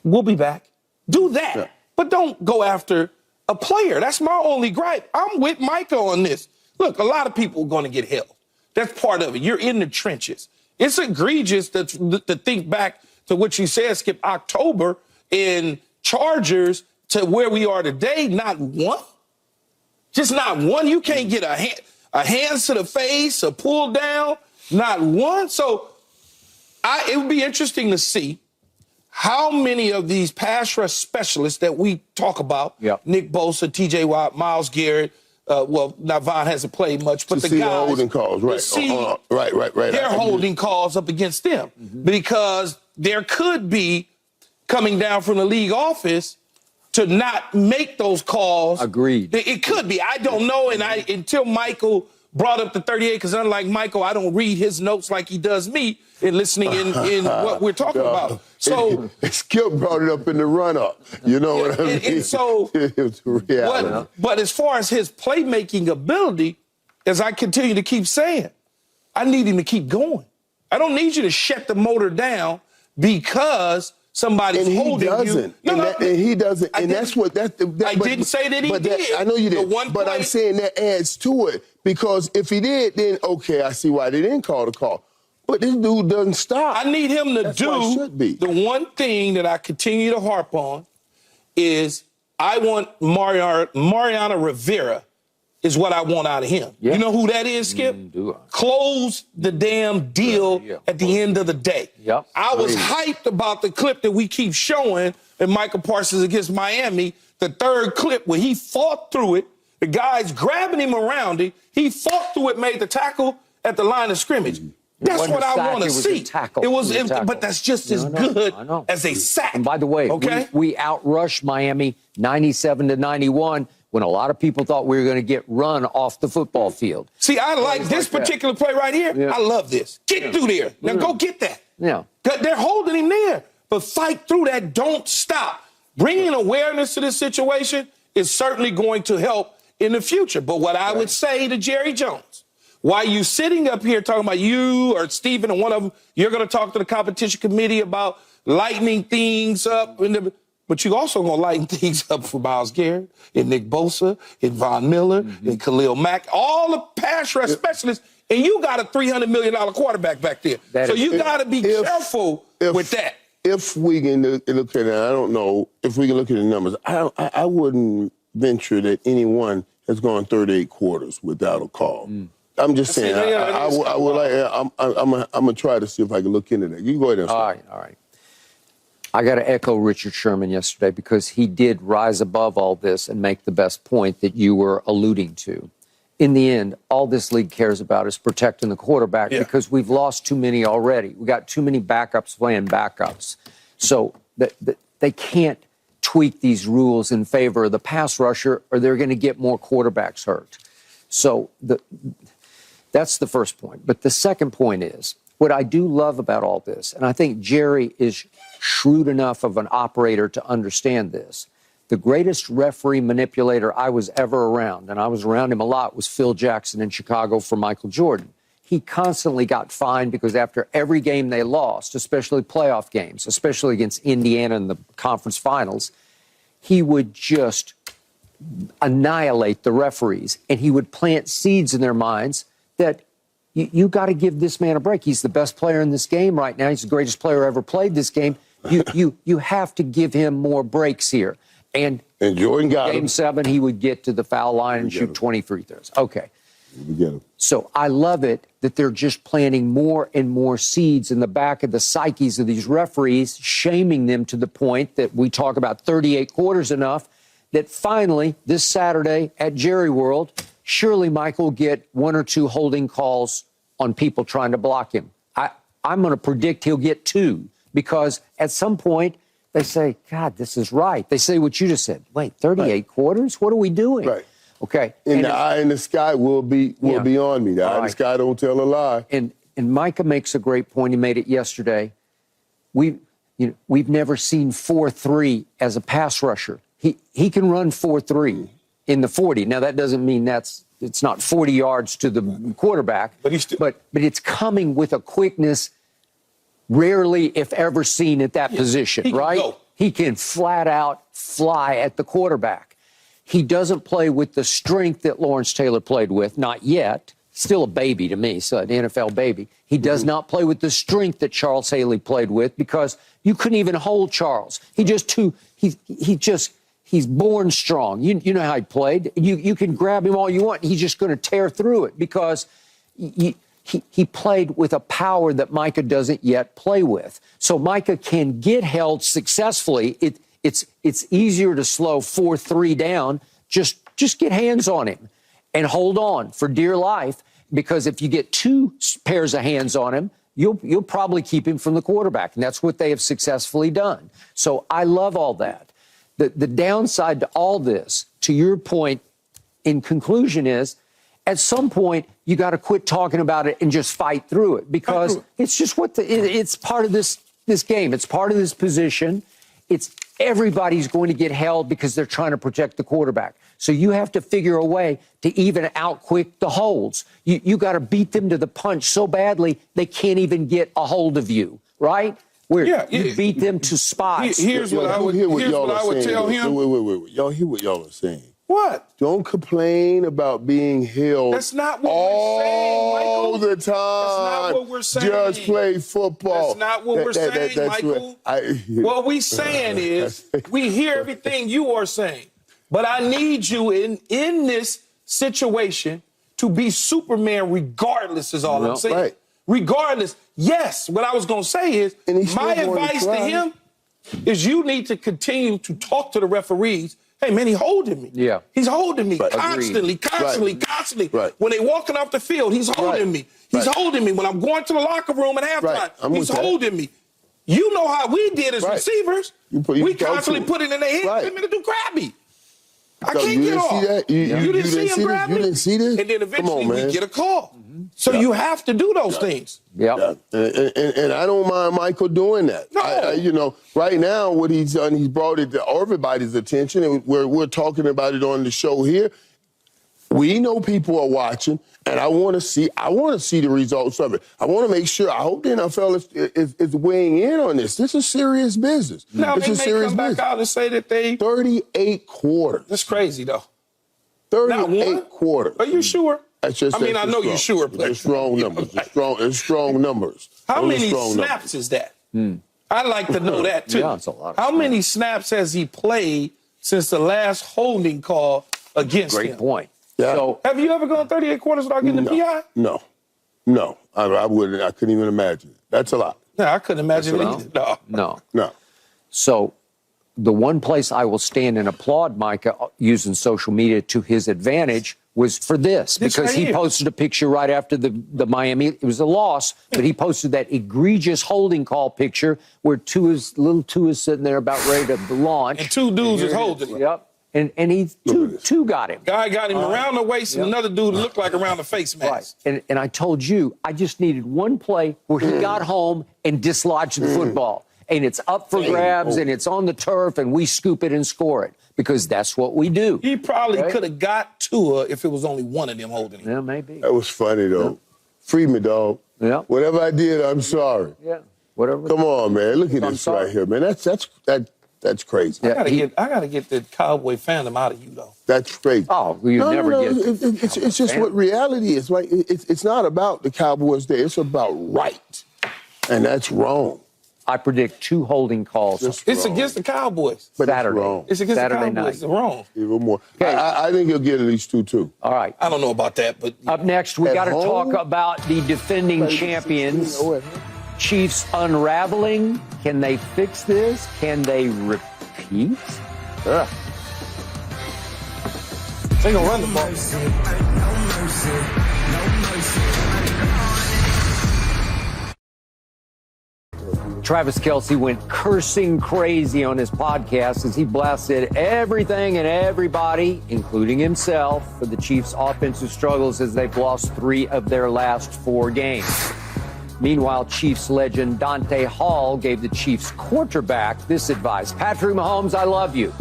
"We'll be back." Do that, but don't go after a player. That's my only gripe. I'm with Micah on this. Look, a lot of people are going to get held. That's part of it. You're in the trenches. It's egregious to think back to what you said, Skip, October in Chargers to where we are today, not one. Just not one. You can't get a hands to the face, a pull down, not one. So it would be interesting to see how many of these pass rush specialists that we talk about, Nick Bosa, TJ Watt, Myles Garrett, now Von hasn't played much, but the guys, holding calls, right. They're holding calls up against them because there could be coming down from the league office to not make those calls. Agreed. It could be. I don't know, and until Michael brought up the 38, because unlike Michael, I don't read his notes like he does me in listening in what we're talking about. So Skip brought it up in the run-up. You know what I mean? And so, it's reality. But as far as his playmaking ability, as I continue to keep saying, I need him to keep going. I don't need you to shut the motor down because somebody's holding you. And he doesn't. And that's what I didn't say that he did. I know you did. But I'm saying that adds to it, because if he did, then okay, I see why they didn't call the call. But this dude doesn't stop. I need him to do the one thing that I continue to harp on is I want Mariano Rivera is what I want out of him. You know who that is, Skip? Close the damn deal at the end of the day. I was hyped about the clip that we keep showing in Micah Parsons against Miami, the third clip where he fought through it. The guy's grabbing him around it. He fought through it, made the tackle at the line of scrimmage. That's what I want to see. But that's just as good as a sack. And by the way, we outrushed Miami 97-91 when a lot of people thought we were going to get run off the football field. See, I like this particular play right here. I love this. Get through there. Now go get that. They're holding him there. But fight through that. Don't stop. Bringing awareness to this situation is certainly going to help in the future. But what I would say to Jerry Jones, while you sitting up here talking about you or Stephen and one of them, you're going to talk to the competition committee about lightening things up. But you also going to lighten things up for Myles Garrett and Nick Bosa and Von Miller and Khalil Mack, all the pass rush specialists. And you got a $300 million quarterback back there. So you got to be careful with that. If we can look at it, I don't know if we can look at the numbers. I wouldn't venture that anyone has gone 38 quarters without a call. I'm just saying, I'm going to try to see if I can look into that. You can go ahead and start. All right. I got to echo Richard Sherman yesterday because he did rise above all this and make the best point that you were alluding to. In the end, all this league cares about is protecting the quarterback because we've lost too many already. We got too many backups playing backups. So they can't tweak these rules in favor of the pass rusher or they're going to get more quarterbacks hurt. So that's the first point. But the second point is, what I do love about all this, and I think Jerry is shrewd enough of an operator to understand this, the greatest referee manipulator I was ever around, and I was around him a lot, was Phil Jackson in Chicago for Michael Jordan. He constantly got fined because after every game they lost, especially playoff games, especially against Indiana in the conference finals, he would just annihilate the referees, and he would plant seeds in their minds that you got to give this man a break. He's the best player in this game right now. He's the greatest player ever played this game. You have to give him more breaks here. And Jordan got Game 7, he would get to the foul line and shoot 20 free throws. Okay. So I love it that they're just planting more and more seeds in the back of the psyches of these referees, shaming them to the point that we talk about 38 quarters enough that finally this Saturday at Jerry World, surely Michael will get 1 or 2 holding calls on people trying to block him. I'm going to predict he'll get 2 because at some point they say, God, this is right. They say what you just said. Wait, 38 quarters? What are we doing? Right. Okay. And the eye in the sky will be on me. The eye in the sky don't tell a lie. And Micah makes a great point. He made it yesterday. We've never seen 4-3 as a pass rusher. He can run 4-3 in the 40. Now that doesn't mean it's not 40 yards to the quarterback, but it's coming with a quickness rarely, if ever, seen at that position, right? He can flat out fly at the quarterback. He doesn't play with the strength that Lawrence Taylor played with, not yet. Still a baby to me, so an NFL baby. He does not play with the strength that Charles Haley played with because you couldn't even hold Charles. He's born strong. You know how he played. You can grab him all you want. He's just going to tear through it because he played with a power that Micah doesn't yet play with. So Micah can get held successfully. It's easier to slow 4-3 down. Just get hands on him and hold on for dear life, because if you get 2 pairs of hands on him, you'll probably keep him from the quarterback, and that's what they have successfully done. So I love all that. The downside to all this, to your point, in conclusion, is at some point you got to quit talking about it and just fight through it, because it's just it's part of this game. It's part of this position. Everybody's going to get held because they're trying to protect the quarterback. So you have to figure a way to even outquick the holds. You got to beat them to the punch so badly they can't even get a hold of you, right? You beat them to spots. Here's what I would tell him. Wait. Y'all hear what y'all are saying. What? Don't complain about being held. That's not what we're saying, Michael. All the time. That's not what we're saying. Just play football. That's not what we're saying, Michael. What we're saying is we hear everything you are saying. But I need you in this situation to be Superman regardless is all I'm saying. Right. Regardless. Yes, what I was going to say is my advice to him is you need to continue to talk to the referees. Hey, man, he's holding me. Yeah. He's holding me constantly. Right. When they walking off the field, he's holding me. He's holding me. When I'm going to the locker room at halftime, he's holding me. You know how we did as receivers. We constantly put it in their hands for me to do grab me. I can't get off. See that? You didn't see him grab me? You didn't see this? And then eventually we get a call. So you have to do those things. Yeah. And I don't mind Michael doing that. No. Right now what he's done, he's brought it to everybody's attention, and we're talking about it on the show here. We know people are watching, and I want to see the results of it. I want to make sure. I hope the NFL is weighing in on this. This is serious business. Now they may come back out and say that 38 quarters. That's crazy though. 38 quarters. Are you sure? I know you're sure. It's strong numbers. It's strong numbers. How many snaps is that? I'd like to know that too. Yeah, it's a lot. How many snaps has he played since the last holding call against him. Great point. Yeah. So, Have you ever gone 38 quarters without getting the PI? No. I wouldn't. I couldn't even imagine it. That's a lot. No, I couldn't imagine No. it. no. So the one place I will stand and applaud Micah using social media to his advantage was for this, because right he here. posted a picture right after the Miami. It was a loss, but he posted that egregious holding call picture where little Tua's sitting there about ready to launch. And two dudes is holding him. Yep. And he two got him. Guy got him around the waist, and another dude looked like around the face mask. Right. And I told you, I just needed one play where he got home and dislodged the football. And it's up for grabs, and it's on the turf, and we scoop it and score it, because that's what we do. He probably could have got Tua if it was only one of them holding him. Yeah, maybe. That was funny, though. Yeah. Free me, dog. Yeah. Whatever I did, I'm sorry. Yeah. Whatever. Come on, man. Look at I'm this sorry. right here, man. That's crazy. Yeah. I gotta get the Cowboy fandom out of you, though. That's crazy. Oh, well, you never get. It's just what reality is. Like, it's not about the Cowboys Day. It's about right, and that's wrong. I predict 2 holding calls. It's against the Cowboys. But Saturday. it's wrong. It's against Saturday the Cowboys. night. It's wrong. Even more. Okay. I think he'll get at least 2 too. All right. I don't know about that, but Up next, we At got to home? talk about the defending champions. Chiefs unraveling. Can they fix this? Can they repeat? Yeah. they gonna run the ball. Travis Kelce went cursing crazy on his podcast as he blasted everything and everybody, including himself, for the Chiefs' offensive struggles as they've lost 3 of their last 4 games. Meanwhile, Chiefs legend Dante Hall gave the Chiefs quarterback this advice: Patrick Mahomes, I love you.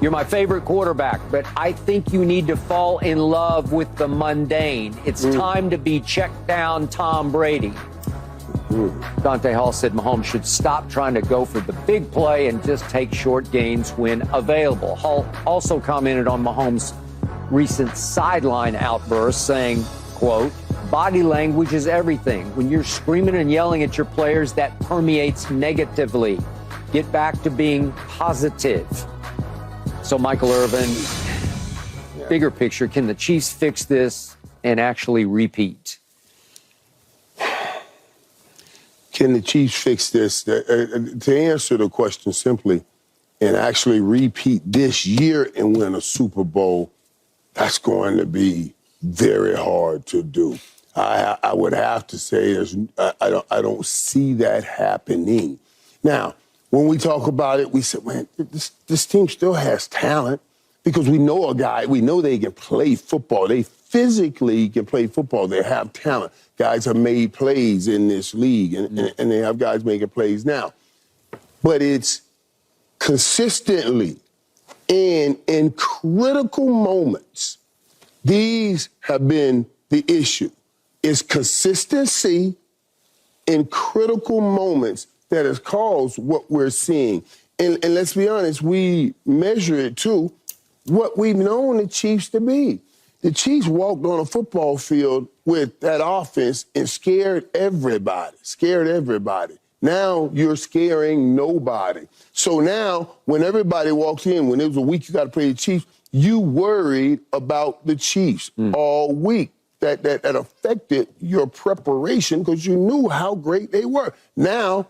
You're my favorite quarterback, but I think you need to fall in love with the mundane. It's time to be checked down Tom Brady. Dante Hall said Mahomes should stop trying to go for the big play and just take short gains when available. Hall also commented on Mahomes' recent sideline outburst, saying, quote, body language is everything. When you're screaming and yelling at your players, that permeates negatively. Get back to being positive. So, Michael Irvin, bigger picture, can the Chiefs fix this and actually repeat? Can the Chiefs fix this? To answer the question simply and actually repeat this year and win a Super Bowl, that's going to be very hard to do. I would have to say I don't see that happening. Now, when we talk about it, we say, man, this team still has talent because we know a guy. We know they can play football. They physically can play football. They have talent. Guys have made plays in this league, and they have guys making plays now. But it's consistently and in critical moments, these have been the issue. It's consistency in critical moments that has caused what we're seeing. And let's be honest, we measure it to what we've known the Chiefs to be. The Chiefs walked on a football field with that offense and scared everybody. Now you're scaring nobody. So now when everybody walks in, when it was a week you got to play the Chiefs, you worried about the Chiefs all week. That affected your preparation because you knew how great they were. Now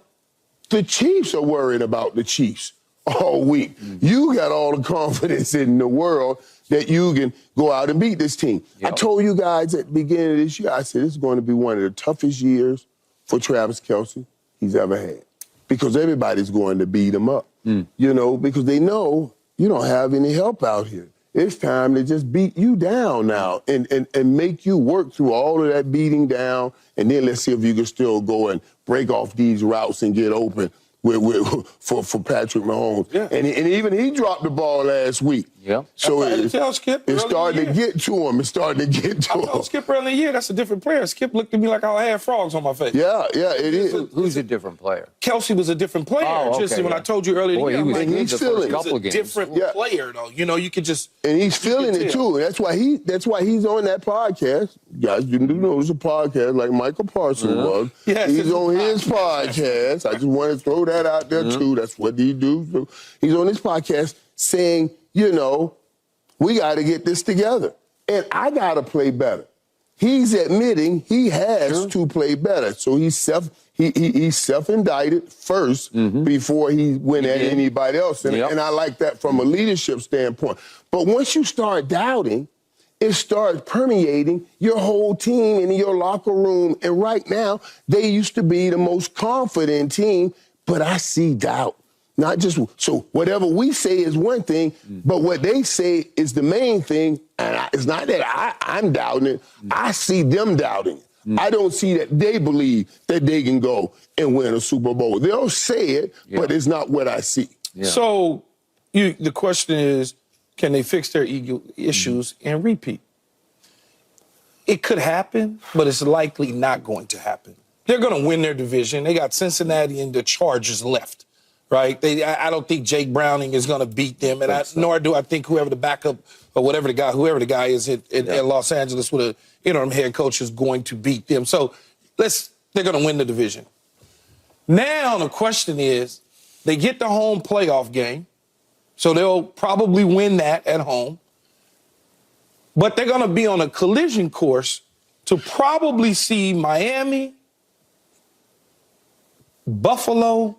the Chiefs are worried about the Chiefs all week. You got all the confidence in the world that you can go out and beat this team. Yep. I told you guys at the beginning of this year, I said this is going to be one of the toughest years for Travis Kelce he's ever had because everybody's going to beat him up, because they know you don't have any help out here. It's time to just beat you down now and make you work through all of that beating down, and then let's see if you can still go and break off these routes and get open for Patrick Mahomes. Yeah. And even he dropped the ball last week. Yeah. So it's starting to get to him. I told Skip early in the year, that's a different player. Skip looked at me like I had frogs on my face. Yeah, it is. Who's a different player? Kelce was a different player. When I told you earlier in the year, he's feeling a different player, though. You could just... And he's feeling it, too. That's why he's on that podcast. Guys, you know it's a podcast like Micah Parsons was. Yes, he's on his podcast. I just want to throw that out there, too. That's what he do. So he's on his podcast saying, we got to get this together. And I got to play better. He's admitting he has to play better. So he's self-indicted first before he went at anybody else. And, and I like that from a leadership standpoint. But once you start doubting, it starts permeating your whole team and your locker room. And right now, they used to be the most confident team, but I see doubt. Not just, so whatever we say is one thing, but what they say is the main thing. And it's not that I'm doubting it. I see them doubting it. I don't see that they believe that they can go and win a Super Bowl. They'll say it, but it's not what I see. So the question is, can they fix their ego issues and repeat? It could happen, but it's likely not going to happen. They're going to win their division. They got Cincinnati and the Chargers left. Right? I don't think Jake Browning is going to beat them, and nor do I think whoever the backup or whoever the guy is at Los Angeles with an interim head coach is going to beat them. So they're going to win the division. Now the question is, they get the home playoff game, so they'll probably win that at home. But they're going to be on a collision course to probably see Miami, Buffalo,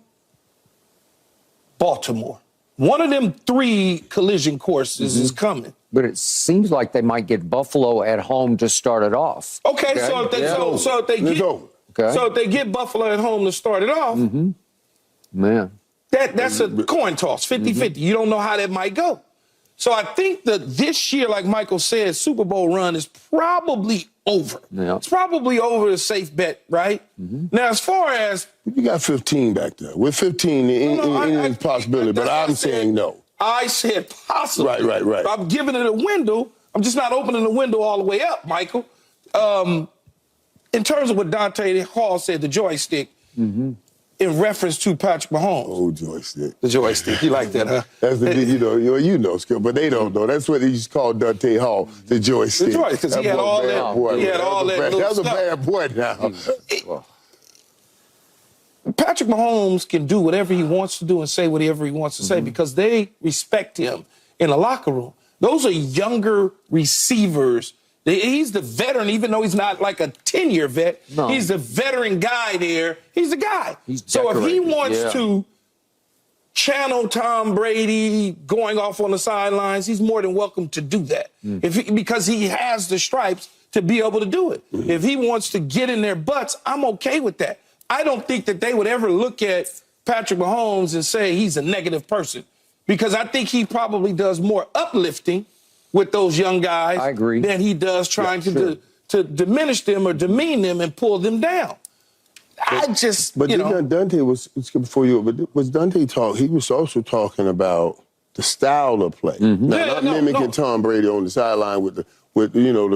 Baltimore. One of them three collision courses is coming. But it seems like they might get Buffalo at home to start it off. Okay, so if they get Buffalo at home to start it off, man, that's a coin toss, 50-50. You don't know how that might go. So I think that this year, like Michael said, Super Bowl run is probably over. It's probably over, a safe bet, right? Now, as far as... You got 15 back there. With 15, any possibility, but I'm saying no. I said possibly. Right. I'm giving it a window. I'm just not opening the window all the way up, Michael. In terms of what Dante Hall said, the joystick, in reference to Patrick Mahomes. Oh, joystick. The joystick. You like that, huh? That's the skill, but they don't know. That's what he used to call Dante Hall, the joystick. The joystick, because he had all that. He had all that. That's a bad boy now. Patrick Mahomes can do whatever he wants to do and say whatever he wants to say because they respect him in the locker room. Those are younger receivers. He's the veteran, even though he's not like a 10-year vet. No. He's the veteran guy there. He's the guy. So if he wants to channel Tom Brady going off on the sidelines, he's more than welcome to do that because he has the stripes to be able to do it. If he wants to get in their butts, I'm okay with that. I don't think that they would ever look at Patrick Mahomes and say he's a negative person because I think he probably does more uplifting with those young guys than he does trying to diminish them or demean them and pull them down. Dante was before you, but was Dante talk? He was also talking about the style of play. Not mimicking Tom Brady on the sideline with the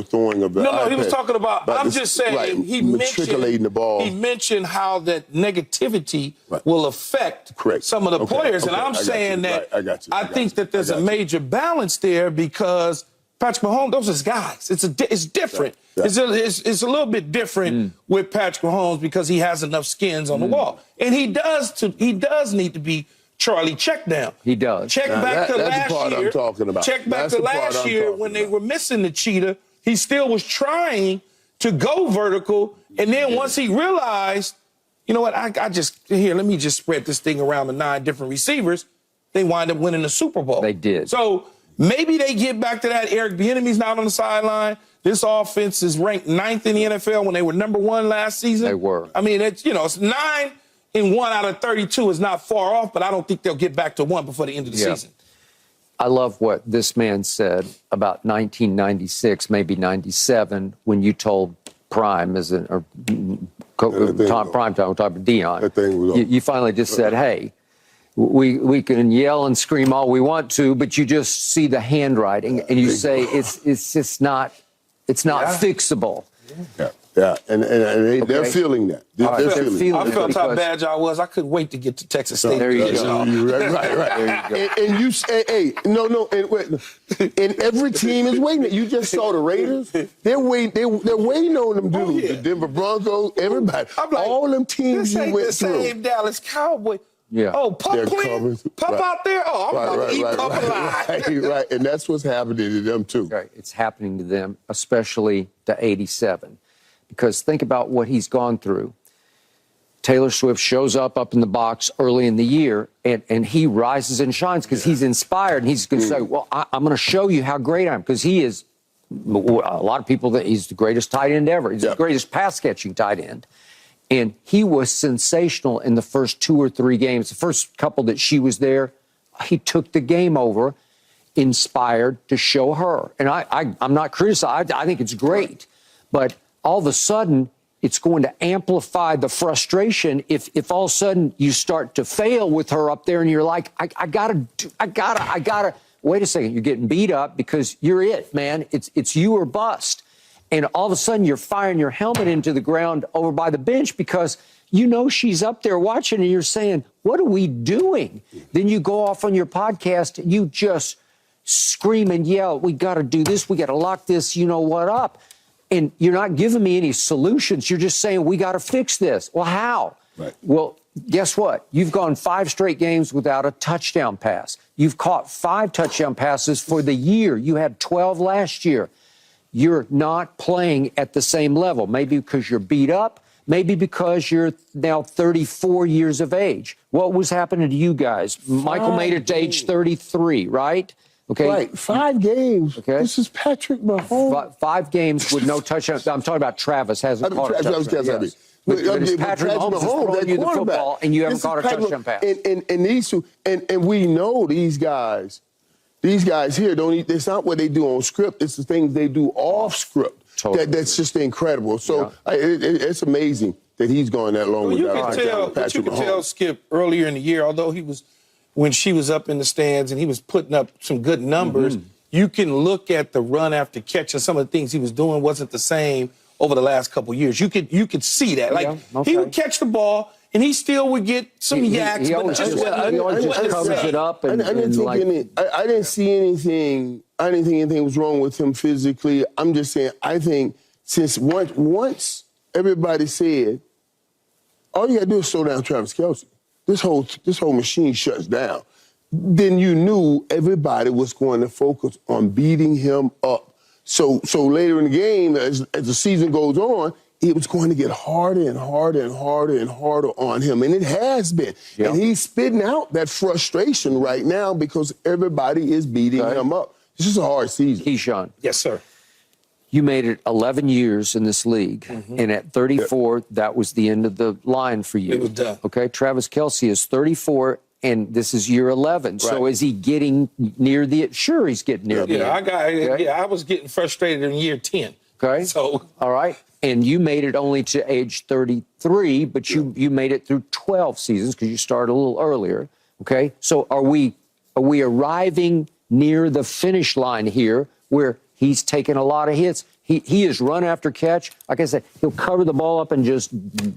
throwing of the iPad. He was talking about, I'm just saying, he matriculating the ball. He mentioned how that negativity will affect some of the players. And I'm saying that I think that there's a major balance there because Patrick Mahomes, those are his guys. It's different. It's a little bit different with Patrick Mahomes because he has enough skins on the wall. And he does need to be Charlie check down. He does. Check back to last year. I'm talking about. Check back to last year when they were missing the cheetah. He still was trying to go vertical. And then once he realized, you know what, let me just spread this thing around the 9 different receivers, they wind up winning the Super Bowl. They did. So maybe they get back to that. Eric Bieniemy's not on the sideline. This offense is ranked 9th in the NFL when they were number 1 last season. They were. I mean, it's 9 in 1 out of 32 is not far off, but I don't think they'll get back to 1 before the end of the season. I love what this man said about 1996, maybe 97, when you told Prime, Tom Prime, we're talking about Dion. You finally just said, hey, we can yell and scream all we want to, but you just see the handwriting and you say it's just not fixable. Yeah, and they're feeling that. They're feeling I felt how bad y'all was. I couldn't wait to get to Texas State. There you go. Right. There you go. And you say, and every team is waiting. You just saw the Raiders. They're waiting on them dudes. The Denver Broncos, everybody. I'm like, all them teams this you ain't went the through. same Dallas Cowboy. Yeah. Oh, Pup playing? Pup out there? Oh, I'm about to eat Pup alive. Right. And that's what's happening to them, too. Okay. It's happening to them, especially to 87. Because think about what he's gone through. Taylor Swift shows up in the box early in the year, and he rises and shines because he's inspired. And he's going to say, well, I'm going to show you how great I am, because he is, a lot of people that he's the greatest tight end ever. He's the greatest pass-catching tight end. And he was sensational in the first 2 or 3 games. The first couple that she was there, he took the game over, inspired to show her. And I'm not criticizing. I think it's great. But all of a sudden, it's going to amplify the frustration if all of a sudden you start to fail with her up there and you're like, I gotta, wait a second, you're getting beat up because you're it, man. It's you or bust. And all of a sudden you're firing your helmet into the ground over by the bench because you know she's up there watching and you're saying, what are we doing? Then you go off on your podcast, you just scream and yell, we got to do this, we got to lock this, you know what, up. And you're not giving me any solutions. You're just saying, we got to fix this. Well, how? Right. Well, guess what? You've gone 5 straight games without a touchdown pass. You've caught 5 touchdown passes for the year. You had 12 last year. You're not playing at the same level. Maybe because you're beat up. Maybe because you're now 34 years of age. What was happening to you guys? Michael made it to age 33, right? Okay. Right, 5 games. Okay. This is Patrick Mahomes. 5 games with no touchdown. I'm talking about Travis hasn't caught a touchdown. Yes. But Patrick Mahomes is throwing you the football, and you haven't caught a touchdown pass. And these two, and we know these guys here don't eat. It's not what they do on script. It's the things they do off script. Totally. That's just incredible. So it's amazing that he's gone that long without Patrick Mahomes. You could tell Skip earlier in the year, although when she was up in the stands and he was putting up some good numbers, you can look at the run after catch and some of the things he was doing wasn't the same over the last couple of years. You could see that. Like, he would catch the ball and he still would get some yaks, but just covers it up. I didn't see anything. I didn't think anything was wrong with him physically. I'm just saying, I think since once everybody said, all you got to do is slow down Travis Kelce. This whole machine shuts down. Then you knew everybody was going to focus on beating him up. So later in the game, as the season goes on, it was going to get harder and harder and harder and harder on him. And it has been. Yep. And he's spitting out that frustration right now because everybody is beating him up. This is a hard season. Keyshawn. Yes, sir. You made it 11 years in this league, and at 34, that was the end of the line for you. It was done. Okay, Travis Kelce is 34, and this is year 11. Right. So is he getting near the? Sure, he's getting near the. I was getting frustrated in year 10. Okay. So all right, and you made it only to age 33, but you made it through 12 seasons because you started a little earlier. Okay, so are we arriving near the finish line here where he's taken a lot of hits? He is run after catch. Like I said, he'll cover the ball up and just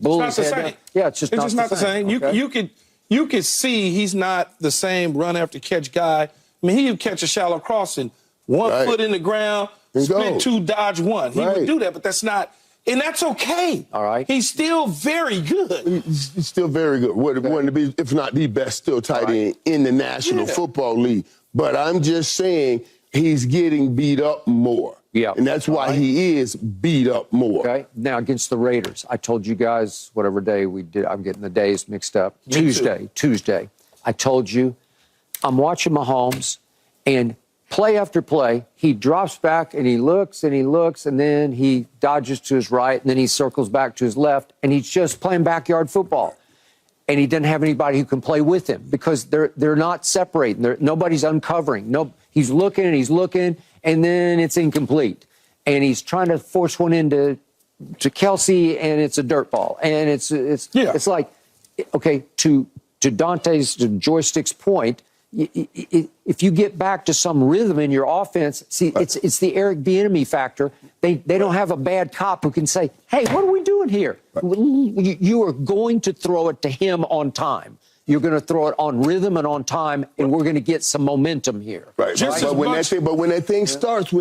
bull his head down. Yeah, it's just not the same. Okay. You could see he's not the same run after catch guy. I mean, he would catch a shallow crossing, one foot in the ground, split 2, dodge 1. He would do that, but that's not, and that's okay. All right. He's still very good. He's still very good. One to be, if not the best, still tight end in the National Football League. But I'm just saying he's getting beat up more. Yeah. And that's why he is beat up more. Okay. Now, against the Raiders, I told you guys whatever day we did. I'm getting the days mixed up. Tuesday. I told you I'm watching Mahomes, and play after play, he drops back and he looks, and then he dodges to his right, and then he circles back to his left, and he's just playing backyard football. And he doesn't have anybody who can play with him because they're not separating. Nobody's uncovering. He's looking, and then it's incomplete. And he's trying to force one into Kelce, and it's a dirt ball. And it's like, okay, to Joystick's point, if you get back to some rhythm in your offense, see, it's the Eric Bieniemy factor. They don't have a bad cop who can say, hey, what are we doing here? You are going to throw it to him on time. You're going to throw it on rhythm and on time, and we're going to get some momentum here. Right. But when that thing starts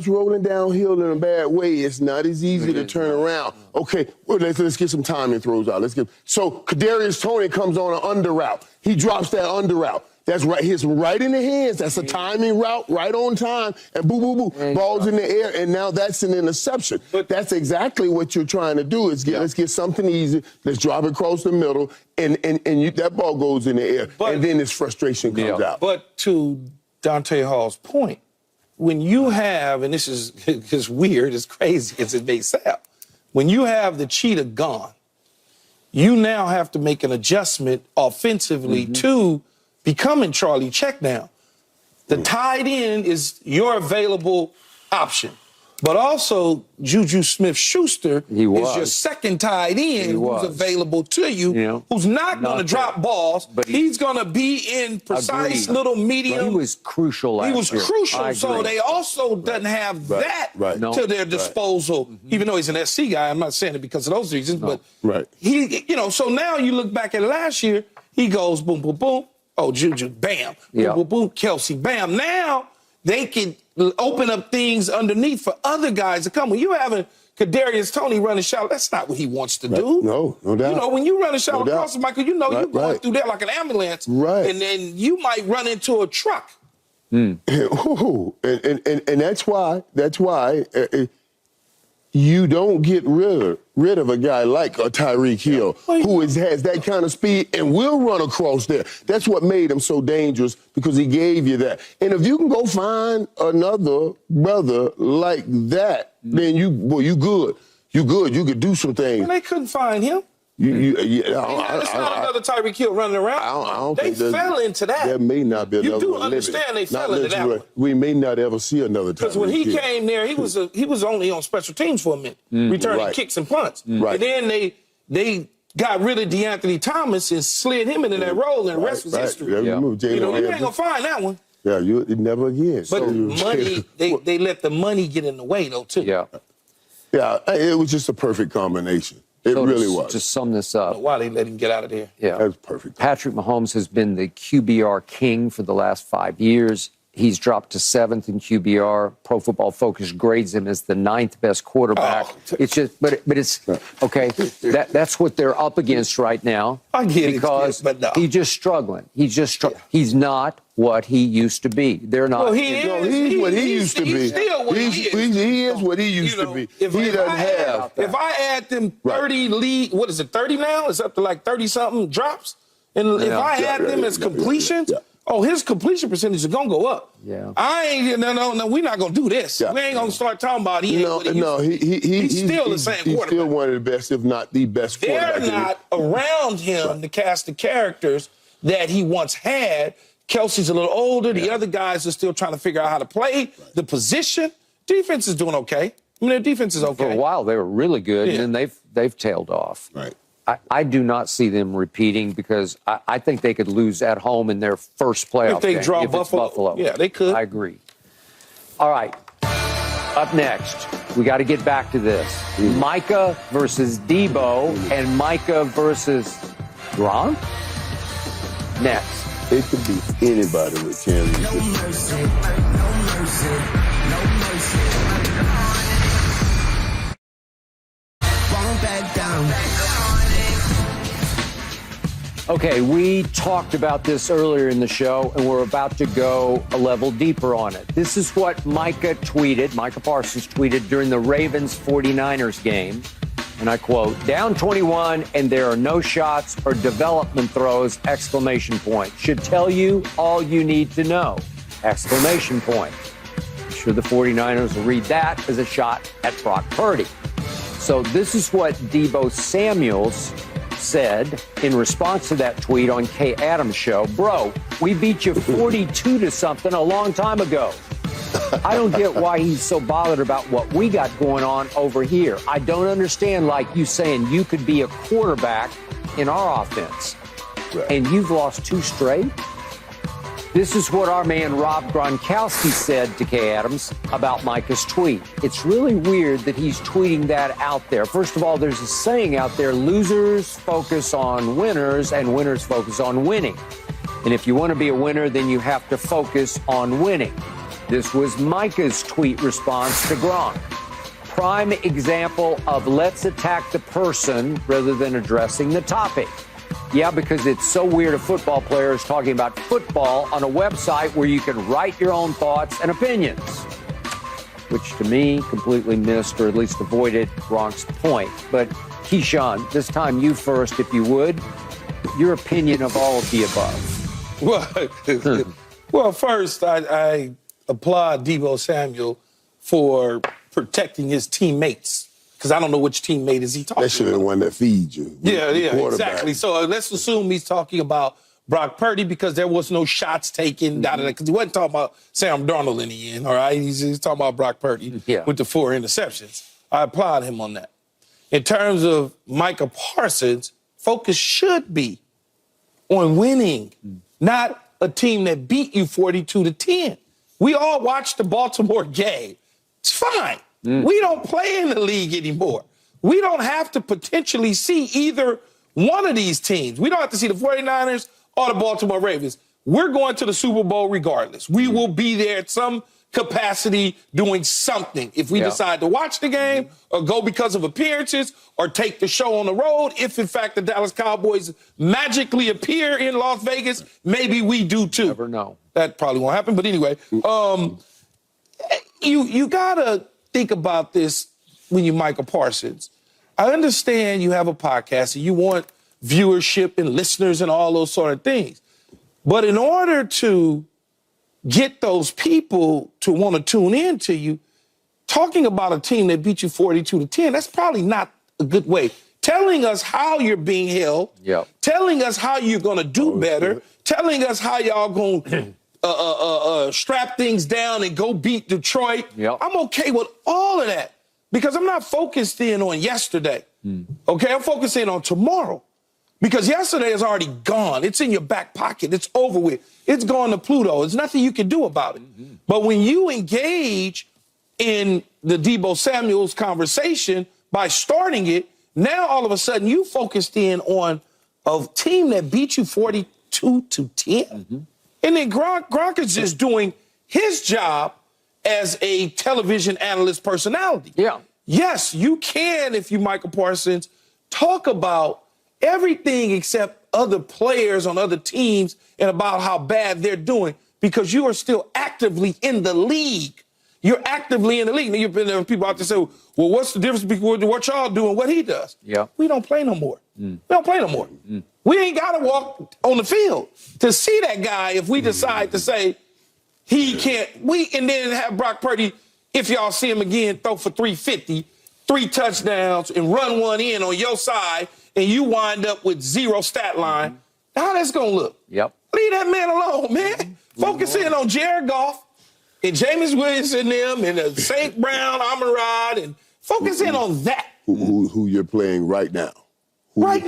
rolling downhill in a bad way, it's not as easy to turn around. Okay, well, let's get some timing throws out. So Kadarius Toney comes on an under route. He drops that under route. That's right. Hits right in the hands. That's a timing route, right on time, and boo, boo, boo, balls in the air, and now that's an interception. But that's exactly what you're trying to do. Let's get something easy. Let's drop it across the middle, and that ball goes in the air, and then this frustration comes out. But to Dante Hall's point, when you have, and this is as weird, as crazy as it may sound, when you have the cheetah gone, you now have to make an adjustment offensively to becoming Charlie Checkdown. The tight end is your available option. But also, Juju Smith-Schuster is your second tight end who's available to you, who's not going to drop balls. But he's going to be in precise little medium. He was crucial last year. He was crucial. So they also doesn't have that to their disposal. Even though he's an SC guy, I'm not saying it because of those reasons. But he, so now you look back at last year, he goes boom, boom, boom. Oh, Juju, bam. Boom, boom, boom. Kelsey, bam. Now they can open up things underneath for other guys to come. When you having Kadarius Toney running shallow, that's not what he wants to do. No doubt. When you run a shallow cross, Michael, you're going through there like an ambulance. And then you might run into a truck. And that's why you don't get rid of a guy like a Tyreek Hill who has that kind of speed and will run across there. That's what made him so dangerous, because he gave you that. And if you can go find another brother like that, then you good. You good. You could do some things. And they couldn't find him. It's not another Tyreek Hill running around. I don't they think fell into that. There may not be another one. You do understand they fell into that one. We may not ever see another Tyreek Because when he came there, he was only on special teams for a minute, returning kicks and punts. And then they got rid of DeAnthony Thomas and slid him into that role, and the rest was history. You ain't going to find that one. Yeah, never again. But money, they let the money get in the way, though, too. Yeah, it was just a perfect combination. It really was. To sum this up. Why they let him get out of there? Yeah. That's perfect. Patrick Mahomes has been the QBR king for the last 5 years. He's dropped to 7th in QBR. Pro Football Focus grades him as the 9th best quarterback. It's just, but it's okay. That's what they're up against right now. I get because but no. he's just struggling. He's not what he used to be. They're not. Well, he's what he used to be. He's still what he is. He is what he used to be. He doesn't have. If I add them 30 lead, what is it, 30 now? It's up to like 30-something drops. And if I add them as completions, his completion percentage is going to go up. Yeah. No, we're not going to do this. We ain't going to start talking about he's still the same quarterback. He's still one of the best, if not the best quarterback. They're not around him to cast the characters that he once had. Kelsey's a little older. The other guys are still trying to figure out how to play the position. Defense is doing okay. Their defense is okay. For a while, they were really good, and then they've tailed off. Right. I do not see them repeating, because I think they could lose at home in their first playoff game. If they draw Buffalo. Yeah, they could. I agree. All right. Up next, we got to get back to this. Micah versus Deebo and Micah versus Gronk? Next. It could be anybody with Kansas. No mercy, no mercy, no mercy. Won't back down. Okay, we talked about this earlier in the show, and we're about to go a level deeper on it. This is what Micah Parsons tweeted during the Ravens-49ers game. And I quote, "Down 21 and there are no shots or development throws, ! Should tell you all you need to know, ! I'm sure the 49ers will read that as a shot at Brock Purdy. So this is what Deebo Samuels said in response to that tweet on Kay Adams' show. Bro, we beat you 42-something a long time ago. I don't get why he's so bothered about what we got going on over here. I don't understand, like you saying you could be a quarterback in our offense. And you've lost 2 straight? This is what our man Rob Gronkowski said to Kay Adams about Micah's tweet. It's really weird that he's tweeting that out there. First of all, there's a saying out there, losers focus on winners and winners focus on winning. And if you want to be a winner, then you have to focus on winning. This was Micah's tweet response to Gronk. Prime example of let's attack the person rather than addressing the topic. Yeah, because it's so weird a football player is talking about football on a website where you can write your own thoughts and opinions, which to me completely missed or at least avoided Gronk's point. But Keyshawn, this time you first, if you would, your opinion of all of the above. Well, first, I applaud Deebo Samuel for protecting his teammates. Because I don't know which teammate is he talking about. That should be the one that feeds you. Yeah, exactly. So let's assume he's talking about Brock Purdy because there was no shots taken, because he wasn't talking about Sam Darnold in the end, all right? He's talking about Brock Purdy with the 4 interceptions. I applaud him on that. In terms of Micah Parsons, focus should be on winning, not a team that beat you 42-10. We all watched the Baltimore game. It's fine. We don't play in the league anymore. We don't have to potentially see either one of these teams. We don't have to see the 49ers or the Baltimore Ravens. We're going to the Super Bowl regardless. We will be there at some capacity doing something. If we decide to watch the game or go because of appearances or take the show on the road, if in fact the Dallas Cowboys magically appear in Las Vegas, maybe we do too. Never know. That probably won't happen. But anyway, you gotta think about this when you're Micah Parsons. I understand you have a podcast and you want viewership and listeners and all those sort of things. But in order to get those people to want to tune in to you, talking about a team that beat you 42-10, that's probably not a good way. Telling us how you're being held, telling us how you're going to do better, telling us how y'all going to strap things down and go beat Detroit. I'm okay with all of that because I'm not focused in on yesterday. Okay, I'm focused in on tomorrow because yesterday is already gone. It's in your back pocket. It's over with. It's gone to Pluto. There's nothing you can do about it. But when you engage in the Deebo Samuel's conversation by starting it, now all of a sudden you focused in on a team that beat you 42-10. And then Gronk is just doing his job as a television analyst personality. Yes, you can, if you Micah Parsons, talk about everything except other players on other teams and about how bad they're doing because you are still actively in the league. You're actively in the league. Now, you've been there people out there say, well, what's the difference between what y'all do and what he does? We don't play no more. We don't play no more. We ain't got to walk on the field to see that guy if we decide to say he can't. And then have Brock Purdy, if y'all see him again, throw for 350, 3 touchdowns, and run one in on your side, and you wind up with 0 stat line. How that's going to look? Leave that man alone, man. Focus in on Jared Goff and Jameis Winston and them and St. Brown, Amon-Ra, and focus in on that. Who you're playing right now. Right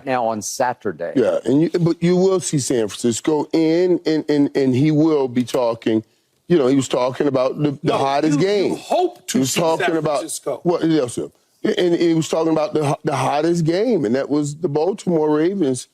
now on Saturday. Yeah, but you will see San Francisco and he will be talking. You know, he was talking about the hottest game. You hope to see San Francisco. And he was talking about the hottest game, and that was the Baltimore Ravens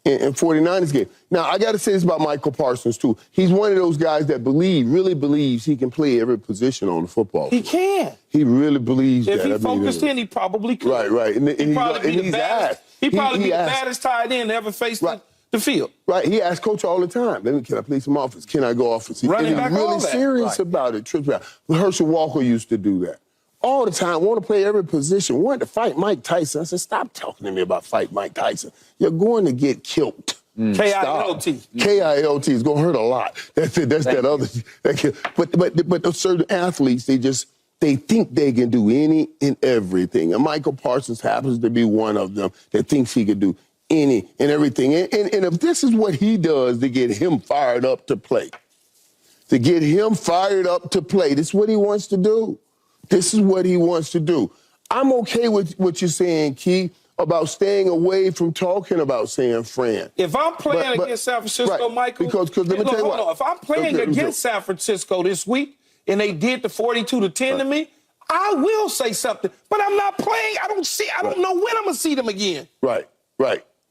and 49ers game. Now, I got to say this about Micah Parsons, too. He's one of those guys that really believes he can play every position on the football field. He can. He really believes if that. If he focused in, he probably could. Right. He'd probably be the baddest tight end to ever face the field. Right. He asks Coach all the time, can I play some offense? Can I go offense? Running back, he's really serious about it. Herschel Walker used to do that. All the time, want to play every position, wanted to fight Mike Tyson. I said, stop talking to me about fight Mike Tyson. You're going to get killed. K-I-L-T. K-I-L-T is going to hurt a lot. That's it. That's that other. But those certain athletes, they think they can do any and everything. And Micah Parsons happens to be one of them that thinks he can do any and everything. And if this is what he does to get him fired up to play, this is what he wants to do. This is what he wants to do. I'm okay with what you're saying, Key. about staying away from talking about San Fran. If I'm playing against San Francisco, Michael, because let me tell you what. If I'm playing against San Francisco this week and they did the 42-10 to me, I will say something. But I'm not playing. I don't know when I'm gonna see them again. Right.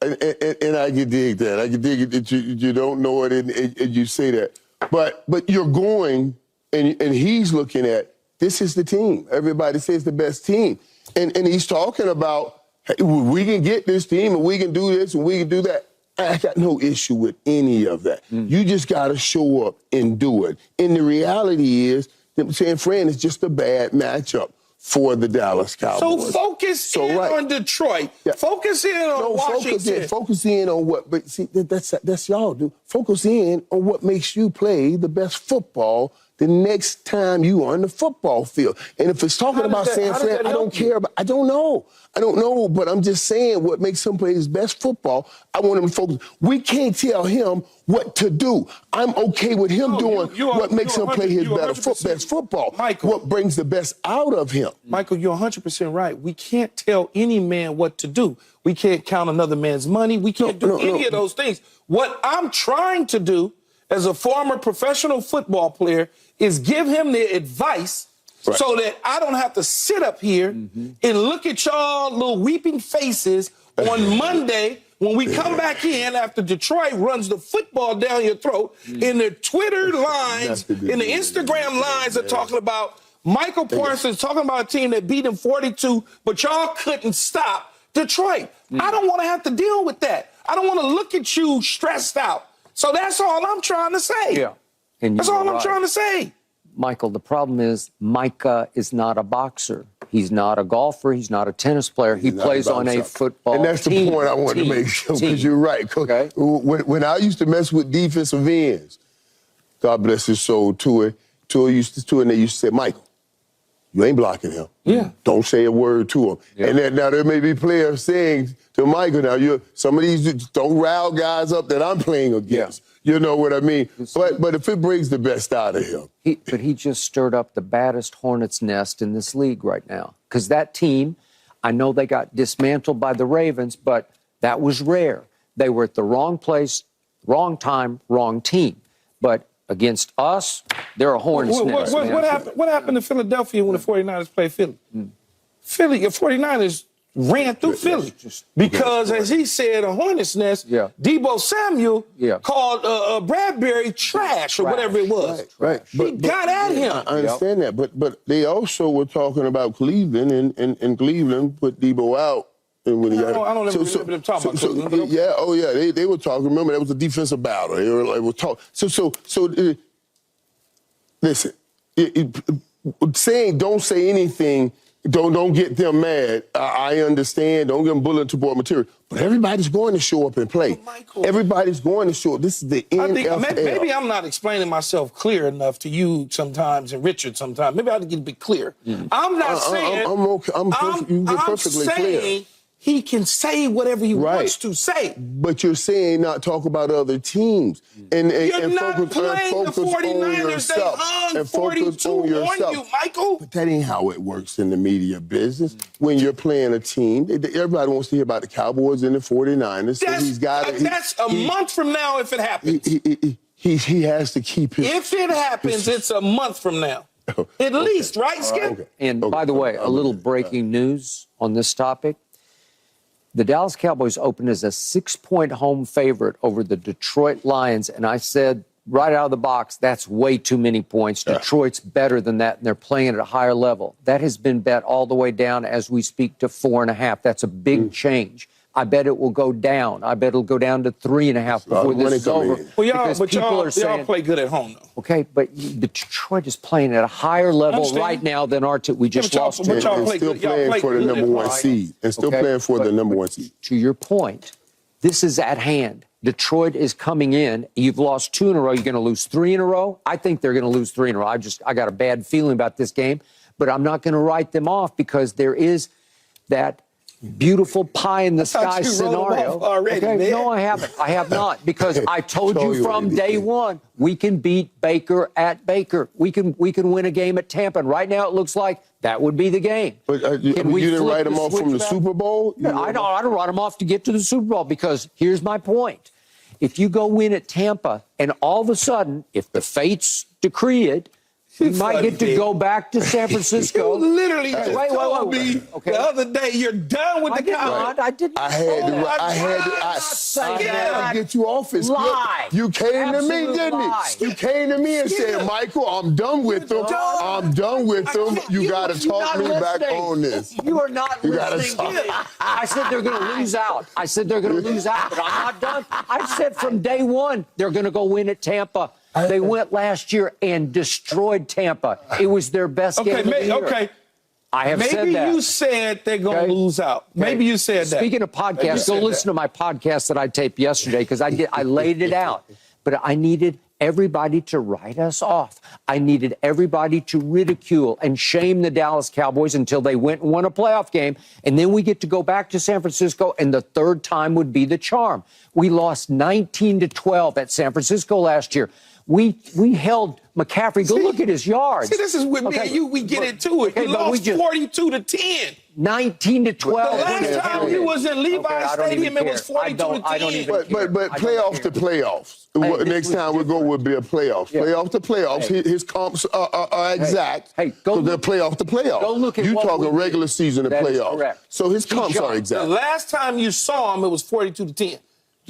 And I can dig that. I can dig it that you don't know it and you say that. But you're going and he's looking at, this is the team. Everybody says the best team. And he's talking about, hey, we can get this team and we can do this and we can do that. I got no issue with any of that. You just got to show up and do it. And the reality is that San Fran is just a bad matchup for the Dallas Cowboys. So focus on Detroit. Yeah. Focus in on Washington. Focus in on what, but see, that's y'all do. Focus in on what makes you play the best football the next time you are on the football field. And if it's talking about San Fran, I don't care about, I don't know, but I'm just saying what makes him play his best football. I want him to focus. We can't tell him what to do. I'm okay with him doing what makes him play his best football. Michael, what brings the best out of him. Michael, you're 100% right. We can't tell any man what to do. We can't count another man's money. We can't do any of those things. What I'm trying to do as a former professional football player is give him the advice so that I don't have to sit up here and look at y'all little weeping faces on Monday when we come back in after Detroit runs the football down your throat. In the Twitter lines, in the Instagram lines are talking about Micah Parsons talking about a team that beat him 42, but y'all couldn't stop Detroit. I don't want to have to deal with that. I don't want to look at you stressed out. So that's all I'm trying to say. Yeah. And that's all I'm trying to say. Michael, the problem is Micah is not a boxer. He's not a golfer. He's not a tennis player. He plays on a football team. And that's the point I wanted to make sure, because you're right. Okay. When I used to mess with defensive ends, God bless his soul, Tua used to, and they used to say, Michael, you ain't blocking him. Yeah. Don't say a word to him. Yeah. And then, now there may be players saying to Michael, now some of these don't rile guys up that I'm playing against. Yeah. You know what I mean? But if it brings the best out of him. But he just stirred up the baddest hornet's nest in this league right now. Because that team, I know they got dismantled by the Ravens, but that was rare. They were at the wrong place, wrong time, wrong team. But against us, they're a hornet's nest. What happened to Philadelphia when the 49ers played Philly? The 49ers ran through Philly because, as he said, a hornet's nest, Deebo Samuel called Bradbury trash or whatever it was. Right. He got at him. I understand that, but they also were talking about Cleveland, and Cleveland put Deebo out. And when I don't remember them talking about Cleveland. They were talking. Remember, that was a defensive battle. They were talking. Listen, saying don't say anything, don't get them mad. I understand. Don't get them bulletin board material. But everybody's going to show up and play. Everybody's going to show up. This is the NFL. Maybe I'm not explaining myself clear enough to you sometimes and Richard sometimes. Maybe I have to get a bit clear. I'm not saying. I'm okay. I'm perfectly clear. He can say whatever he wants to say. But you're saying not talk about other teams. And not focus, playing the 49ers. They hung 42 on you, Michael. But that ain't how it works in the media business. When you're playing a team, everybody wants to hear about the Cowboys and the 49ers. That's a month from now if it happens. He has to keep his... If it happens, it's a month from now. At least, right, Skip? And by the way, a little breaking news on this topic. The Dallas Cowboys opened as a 6-point home favorite over the Detroit Lions, and I said right out of the box, that's way too many points. Detroit's better than that, and they're playing at a higher level. That has been bet all the way down as we speak to 4.5. That's a big change. I bet it will go down. I bet it'll go down to 3.5 before this is over. Well, y'all play good at home, though. Okay, but Detroit is playing at a higher level right now than our team. We just lost to. And still playing for the number one seed. And still playing for the number one seed. To your point, this is at hand. Detroit is coming in. You've lost 2 in a row. You're going to lose 3 in a row. I think they're going to lose 3 in a row. I got a bad feeling about this game, but I'm not going to write them off because there is that beautiful pie in the sky you wrote 'em scenario. off already, Okay, man. no, I haven't. I have not, because I told Show you you from what he day did. one, we can beat Baker at Baker. We can win a game at Tampa. And right now it looks like that would be the game. But Can we you didn't flip write him the off from the switch back? Super Bowl? No, I don't write him off to get to the Super Bowl, because here's my point. If you go win at Tampa and all of a sudden, if the fates decree it, you might get to go back to San Francisco. You literally just Wait, told me Okay. the other day you're done with I the did Cowboys. not. I didn't. I had to that. get you off his Lie. You came to me, Absolute didn't lie. you? You came to me and said, Michael, I'm done with them. I'm done with them. You got to You're talk not me back listening. on this. You are not You gotta listening. talk. I said they're going to lose out. I said they're going to lose out, but I'm not done. I said from day one they're going to go win at Tampa. They went last year and destroyed Tampa. It was their best game of the year. Okay. I have said Maybe that. you said they're going to Okay. lose out. Maybe you said that. Speaking of podcasts, go listen to my podcast that I taped yesterday, because I laid it out. But I needed everybody to write us off. I needed everybody to ridicule and shame the Dallas Cowboys until they went and won a playoff game. And then we get to go back to San Francisco, and the third time would be the charm. We lost 19-12 at San Francisco last year. We held McCaffrey. Go look at his yards. See, this is with me and you. We get into it. Okay, We but we lost just- 42-10. 19-12. The last time you was in Levi Stadium, it was 42-10. I don't even care. But playoffs to playoffs. Next time we go would be a playoffs. Yeah. Playoff to playoffs. Hey. His comps are exact. Hey, go so they're look- playoff to playoffs. go look at You what talking we did. regular season and That is playoffs. correct. So his comps John, are The exact. last time you saw him, it was 42-10.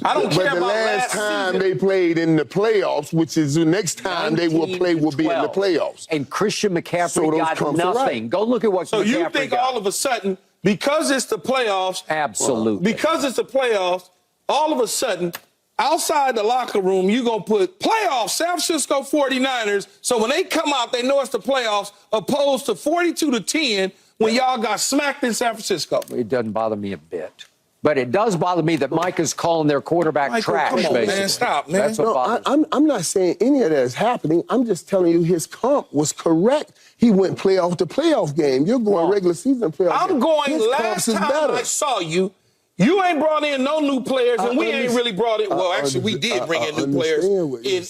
I don't care But the about last time season. they played in the playoffs, which is the next time they will play, will be in the 19-12. playoffs. And Christian So McCaffrey those got comps are nothing. right. Go look at what So McCaffrey you think got. all of a sudden, because it's the playoffs, Absolutely. because it's the playoffs, all of a sudden, outside the locker room, you're going to put playoffs, San Francisco 49ers, so when they come out, they know it's the playoffs, opposed to 42-10 when y'all got smacked in San Francisco. It doesn't bother me a bit. But it does bother me that Micah's calling their quarterback Michael, trash, come on, man. basically. Stop, man. That's what No, bothers me. I'm not saying any of that is happening. I'm just telling you his comp was correct. He went playoff to playoff game. You're going regular season playoff I'm game. going His last comps is time better. I saw you. You ain't brought in no new players, and we ain't really brought in. Well, actually, we did bring in new players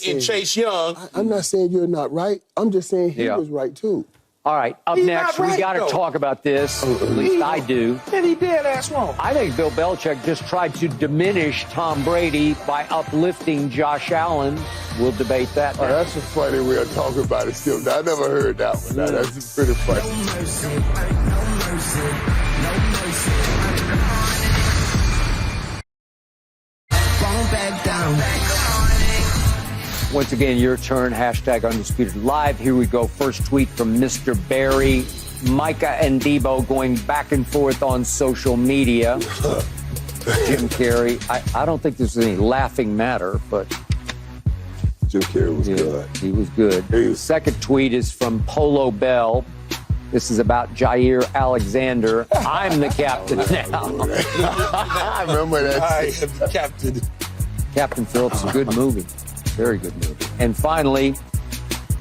in Chase Young. I'm not saying you're not right. I'm just saying he Yeah. was right, too. All right, up He's next, not we right, got to though. talk about this. At least I do. And he dead ass wrong. I think Bill Belichick just tried to diminish Tom Brady by uplifting Josh Allen. We'll debate that Oh, now. that's a funny way of talking about it still. I never heard that one. Now, that's pretty funny. No mercy, no mercy, no mercy. Fall back down. Once again, your turn. Hashtag Undisputed Live. Here we go. First tweet from Mr. Barry. Micah and Deebo going back and forth on social media. Jim Carrey. I don't think this is any laughing matter, but Jim Carrey was good. he was good. He The was- second tweet is from Polo Bell. This is about Jaire Alexander. I'm the captain now. I remember that. I am the captain. Captain Phillips, a good movie. Very good movie. And finally,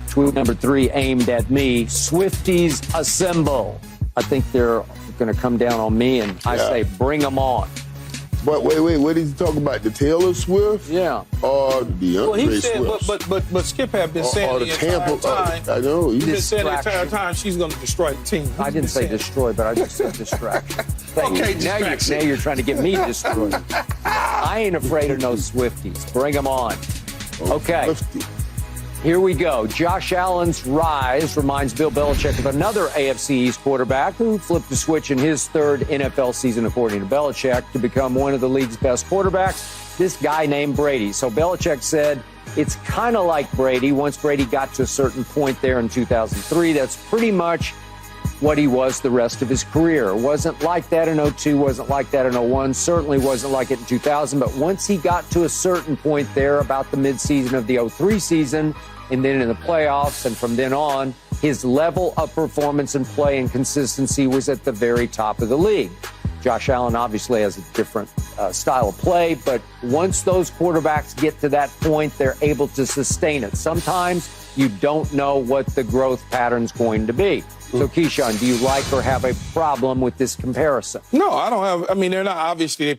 tweet number 3 aimed at me. Swifties assemble. I think they're going to come down on me, and I Yeah. say bring them on. But wait, what did he talk about? The Taylor Swift? Yeah. Or the Well, he DeAndre said, Swift? but Skip had been saying Or the the entire Tampa. time. I know. He's been saying the Distraction. entire time she's going to destroy the team. I didn't say destroy, but I just said distraction. Okay, now distraction. you're trying to get me destroyed. I ain't afraid of no Swifties. Bring them on. Okay. Swiftie. Here we go. Josh Allen's rise reminds Bill Belichick of another AFC East quarterback who flipped a switch in his third NFL season, according to Belichick, to become one of the league's best quarterbacks, this guy named Brady. So Belichick said it's kind of like Brady. Once Brady got to a certain point there in 2003, that's pretty much what he was the rest of his career. It wasn't like that in 02, wasn't like that in 01, certainly wasn't like it in 2000. But once he got to a certain point there, about the midseason of the 03 season, and then in the playoffs, and from then on, his level of performance and play and consistency was at the very top of the league. Josh Allen obviously has a different style of play, but once those quarterbacks get to that point, they're able to sustain it. Sometimes you don't know what the growth pattern's going to be. So, Keyshawn, do you like or have a problem with this comparison? No, I don't have. I mean, they're not. Obviously, they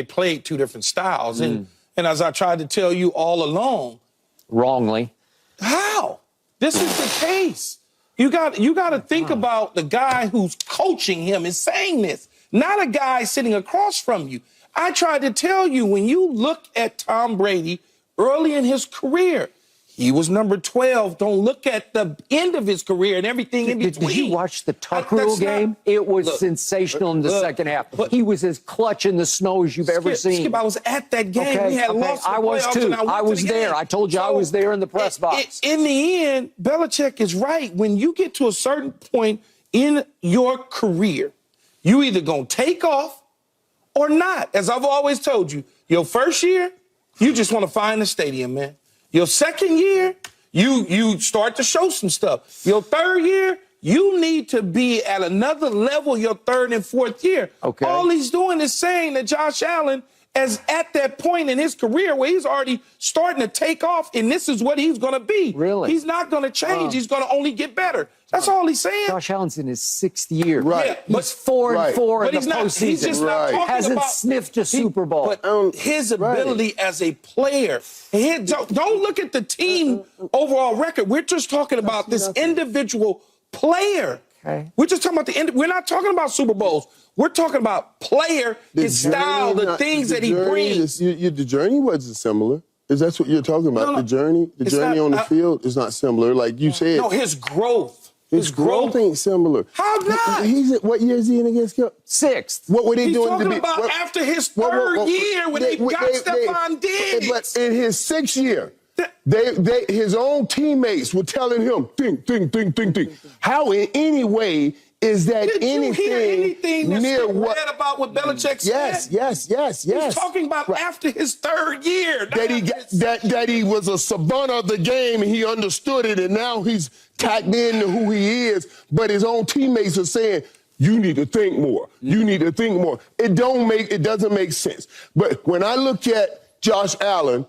played two different styles, and as I tried to tell you all along, wrongly. How? This is the case. You got to think about the guy who's coaching him and saying this, not a guy sitting across from you. I tried to tell you, when you look at Tom Brady early in his career, he was number 12. Don't look at the end of his career and everything in between. Did you watch the Tuck Rule game? It was sensational in the second half. He was as clutch in the snow as you've ever seen. Skip, I was at that game. Okay, we had lost the I was too. I was there. I told you I was there in the press box. In the end, Belichick is right. When you get to a certain point in your career, you either going to take off or not. As I've always told you, your first year, you just want to find the stadium, man. Your second year, you start to show some stuff. Your third year, you need to be at another level your third and fourth year. Okay. All he's doing is saying that Josh Allen is at that point in his career where he's already starting to take off, and this is what he's going to be. Really? He's not going to change. He's going to only get better. That's all he's saying. Josh Allen's in his 6th year. Right. Yeah, He's 4-4 in the postseason. He's just not talking Hasn't about, sniffed a Super Bowl. But his ability as a player, don't look at the team overall record. We're just talking about this individual player. Okay. We're just talking about we're not talking about Super Bowls. We're talking about player, his style, the things that he brings. The journey wasn't similar. Is that what you're talking about? No, the journey on the field is not similar. Like you said. No, his growth. His growth ain't similar. How not? What year is he in against? 6th. What were they He's doing talking to be? about after his third year when they got Stephon Diggs. But in his 6th year, his own teammates were telling him, think. How in any way is that Did you hear anything near what? read about what Belichick said? Yes. He's talking about after his third year. That he was a savant of the game and he understood it, and now he's tacked into who he is. But his own teammates are saying, you need to think more. You need to think more. It doesn't make sense. But when I look at Josh Allen,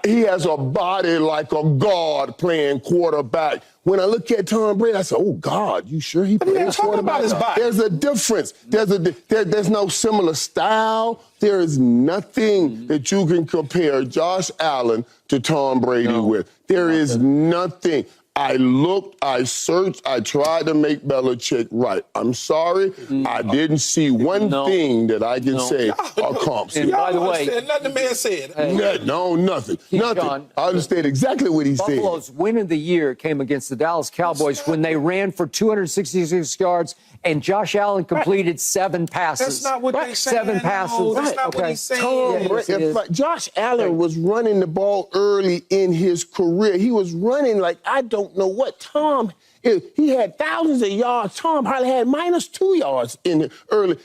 he has a body like a god playing quarterback. When I look at Tom Brady, I say, oh, God, you sure he plays quarterback? About his body. There's a difference. There's no similar style. There is nothing that you can compare Josh Allen to Tom Brady with. There is nothing. I looked, I searched, I tried to make Belichick right. I'm sorry, I didn't see one thing that I can say accomplished. And by the way, nothing the man said. Nothing. Nothing. I understand exactly what he said. Buffalo's win of the year came against the Dallas Cowboys when they ran for 266 yards and Josh Allen completed 7 passes. That's not what they said. 7 passes. No, that's not what he's saying. Josh Allen was running the ball early in his career. He was running like I don't know what. Tom, he had thousands of yards. Tom probably had -2 yards in early.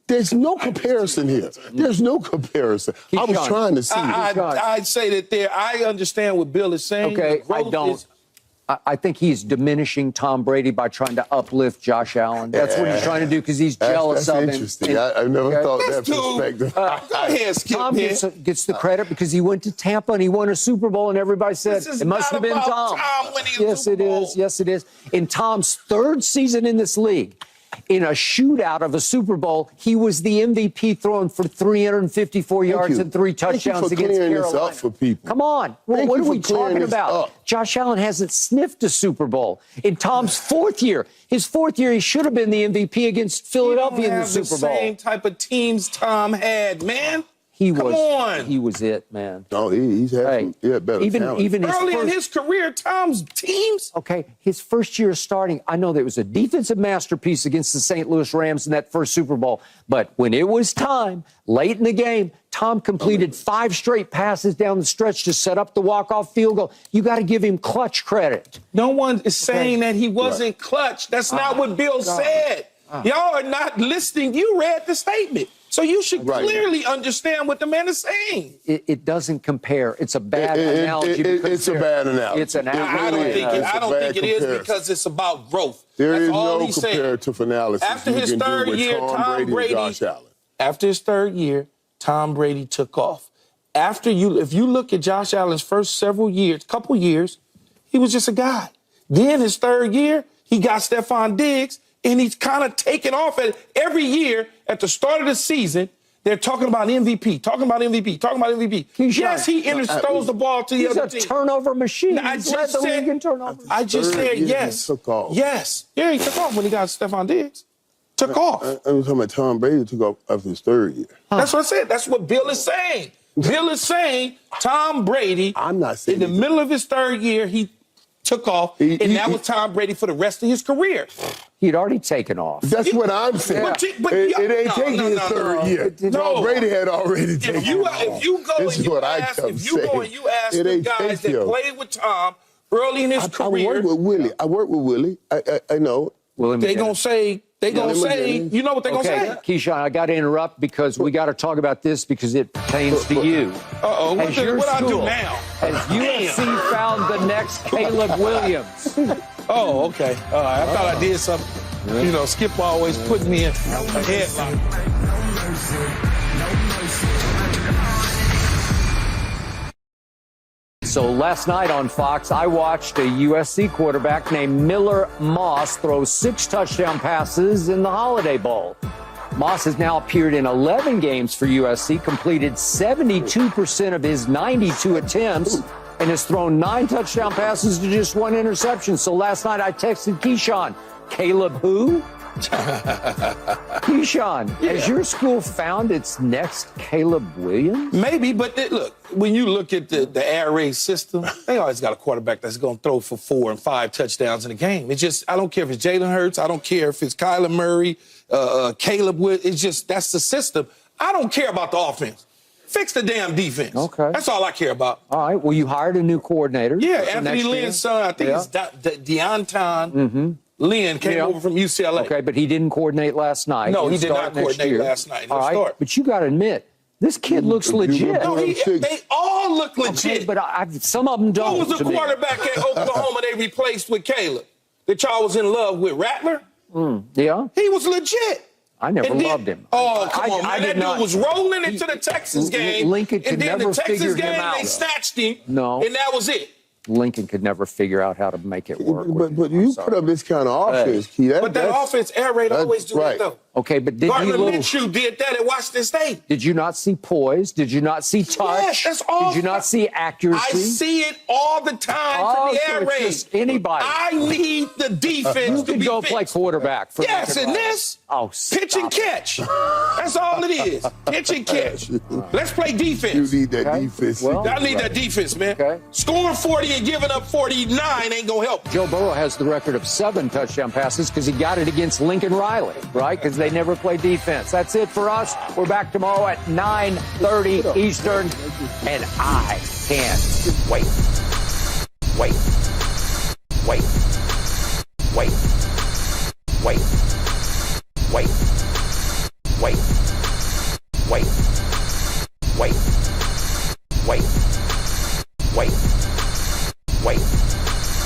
There's no comparison here. There's no comparison. I was trying to see. I'd say that I understand what Bill is saying. Okay, I don't. I think he's diminishing Tom Brady by trying to uplift Josh Allen. That's what he's trying to do because he's jealous of him. That's interesting. I've never thought that perspective. Go ahead, Skip. Tom gets the credit because he went to Tampa and he won a Super Bowl, and everybody said it must have been Tom. Yes, it is. Yes, it is. In Tom's 3rd season in this league, in a shootout of a Super Bowl, he was the MVP, throwing for 354 yards and 3 touchdowns against Carolina. This up for people. Come on. What are we talking about? Josh Allen hasn't sniffed a Super Bowl. In Tom's 4th year, he should have been the MVP against Philadelphia in the Super Bowl. The same type of teams Tom had, man. He was it, man. No, he's had better talent. Even early in his career, Tom's teams. Okay, his first year starting, I know that it was a defensive masterpiece against the St. Louis Rams in that first Super Bowl. But when it was time, late in the game, Tom completed 5 straight passes down the stretch to set up the walk-off field goal. You got to give him clutch credit. No one is saying that he wasn't clutch. That's not what Bill said. Y'all are not listening. You read the statement. So you should clearly understand what the man is saying. It doesn't compare. It's a bad analogy. It's a bad analogy. It's an analogy. I don't think it is because it's about growth. There is no comparative analysis. After his third year, Tom Brady, after his third year, Tom Brady took off. If you look at Josh Allen's first couple years, he was just a guy. Then his third year, he got Stephon Diggs, and he's kind of taken off every year at the start of the season. They're talking about MVP, talking about MVP, talking about MVP. Yes, he throws the ball to the other team. He's a turnover machine. He's led the league in turnovers. I just said yes. Took off. Yes. Yeah, he took off when he got Stephon Diggs. Took off. I was talking about Tom Brady took off after his third year. That's what I said. That's what Bill is saying. Bill is saying Tom Brady, I'm not saying in the middle of his third year, he took off, and that was Tom Brady for the rest of his career. He'd already taken off. That's what I'm saying. It ain't taking his third year. Tom Brady had already taken off. If you go and you ask the guys that played with Tom early in his career. I work with Willie. I know. They're going to say, you know what they're going to say? Keyshawn, I got to interrupt because we got to talk about this because it pertains to you. Uh-oh, what I do now? Has USC found the next Caleb Williams? Oh, okay. All right. I thought I did something. You know, Skip always put me in a headlock. So last night on Fox, I watched a USC quarterback named Miller Moss throw 6 touchdown passes in the Holiday Bowl. Moss has now appeared in 11 games for USC, completed 72% of his 92 attempts, and has thrown 9 touchdown passes to just 1 interception. So last night I texted Keyshawn, Caleb who? Keyshawn, has your school found its next Caleb Williams? Maybe, but look, when you look at the air raid system, they always got a quarterback that's going to throw for 4 and 5 touchdowns in a game. It's just, I don't care if it's Jalen Hurts, I don't care if it's Kyler Murray, Caleb Williams. It's just, that's the system. I don't care about the offense. Fix the damn defense. Okay. That's all I care about. All right. Well, you hired a new coordinator. Yeah, Anthony Lynn's son, I think it's Deonton Lynn came over from UCLA. Okay, but he didn't coordinate last night. No, he did not coordinate last night. All right, but you got to admit, this kid looks legit. No, they all look legit. Okay, but some of them don't. Who was the quarterback at Oklahoma they replaced with Caleb? That y'all was in love with, Rattler? Yeah. He was legit. I never loved him. Oh, come on, man. That dude was rolling into the Texas game. Lincoln could never figure him out. They snatched him. No. And that was it. Lincoln could never figure out how to make it work. But you put up this kind of offense, Key. But that offense, air raid always do that, though. Okay, but Gardner Minshew did that at Washington State. Did you not see poise? Did you not see touch? Yes, that's all. Did you not see accuracy? I see it all the time for the air raid. Anybody. I need the defense to be go play quarterback. For yes, and this, pitch and catch. That's all it is. Pitch and catch. Let's play defense. You need that defense. Well, I need that defense, man. Okay. Scoring 40 and giving up 49 ain't going to help. Joe Burrow has the record of 7 touchdown passes because he got it against Lincoln Riley, right? Because they never play defense. That's it for us. We're back tomorrow at 9:30 Eastern, and I can't wait. Wait.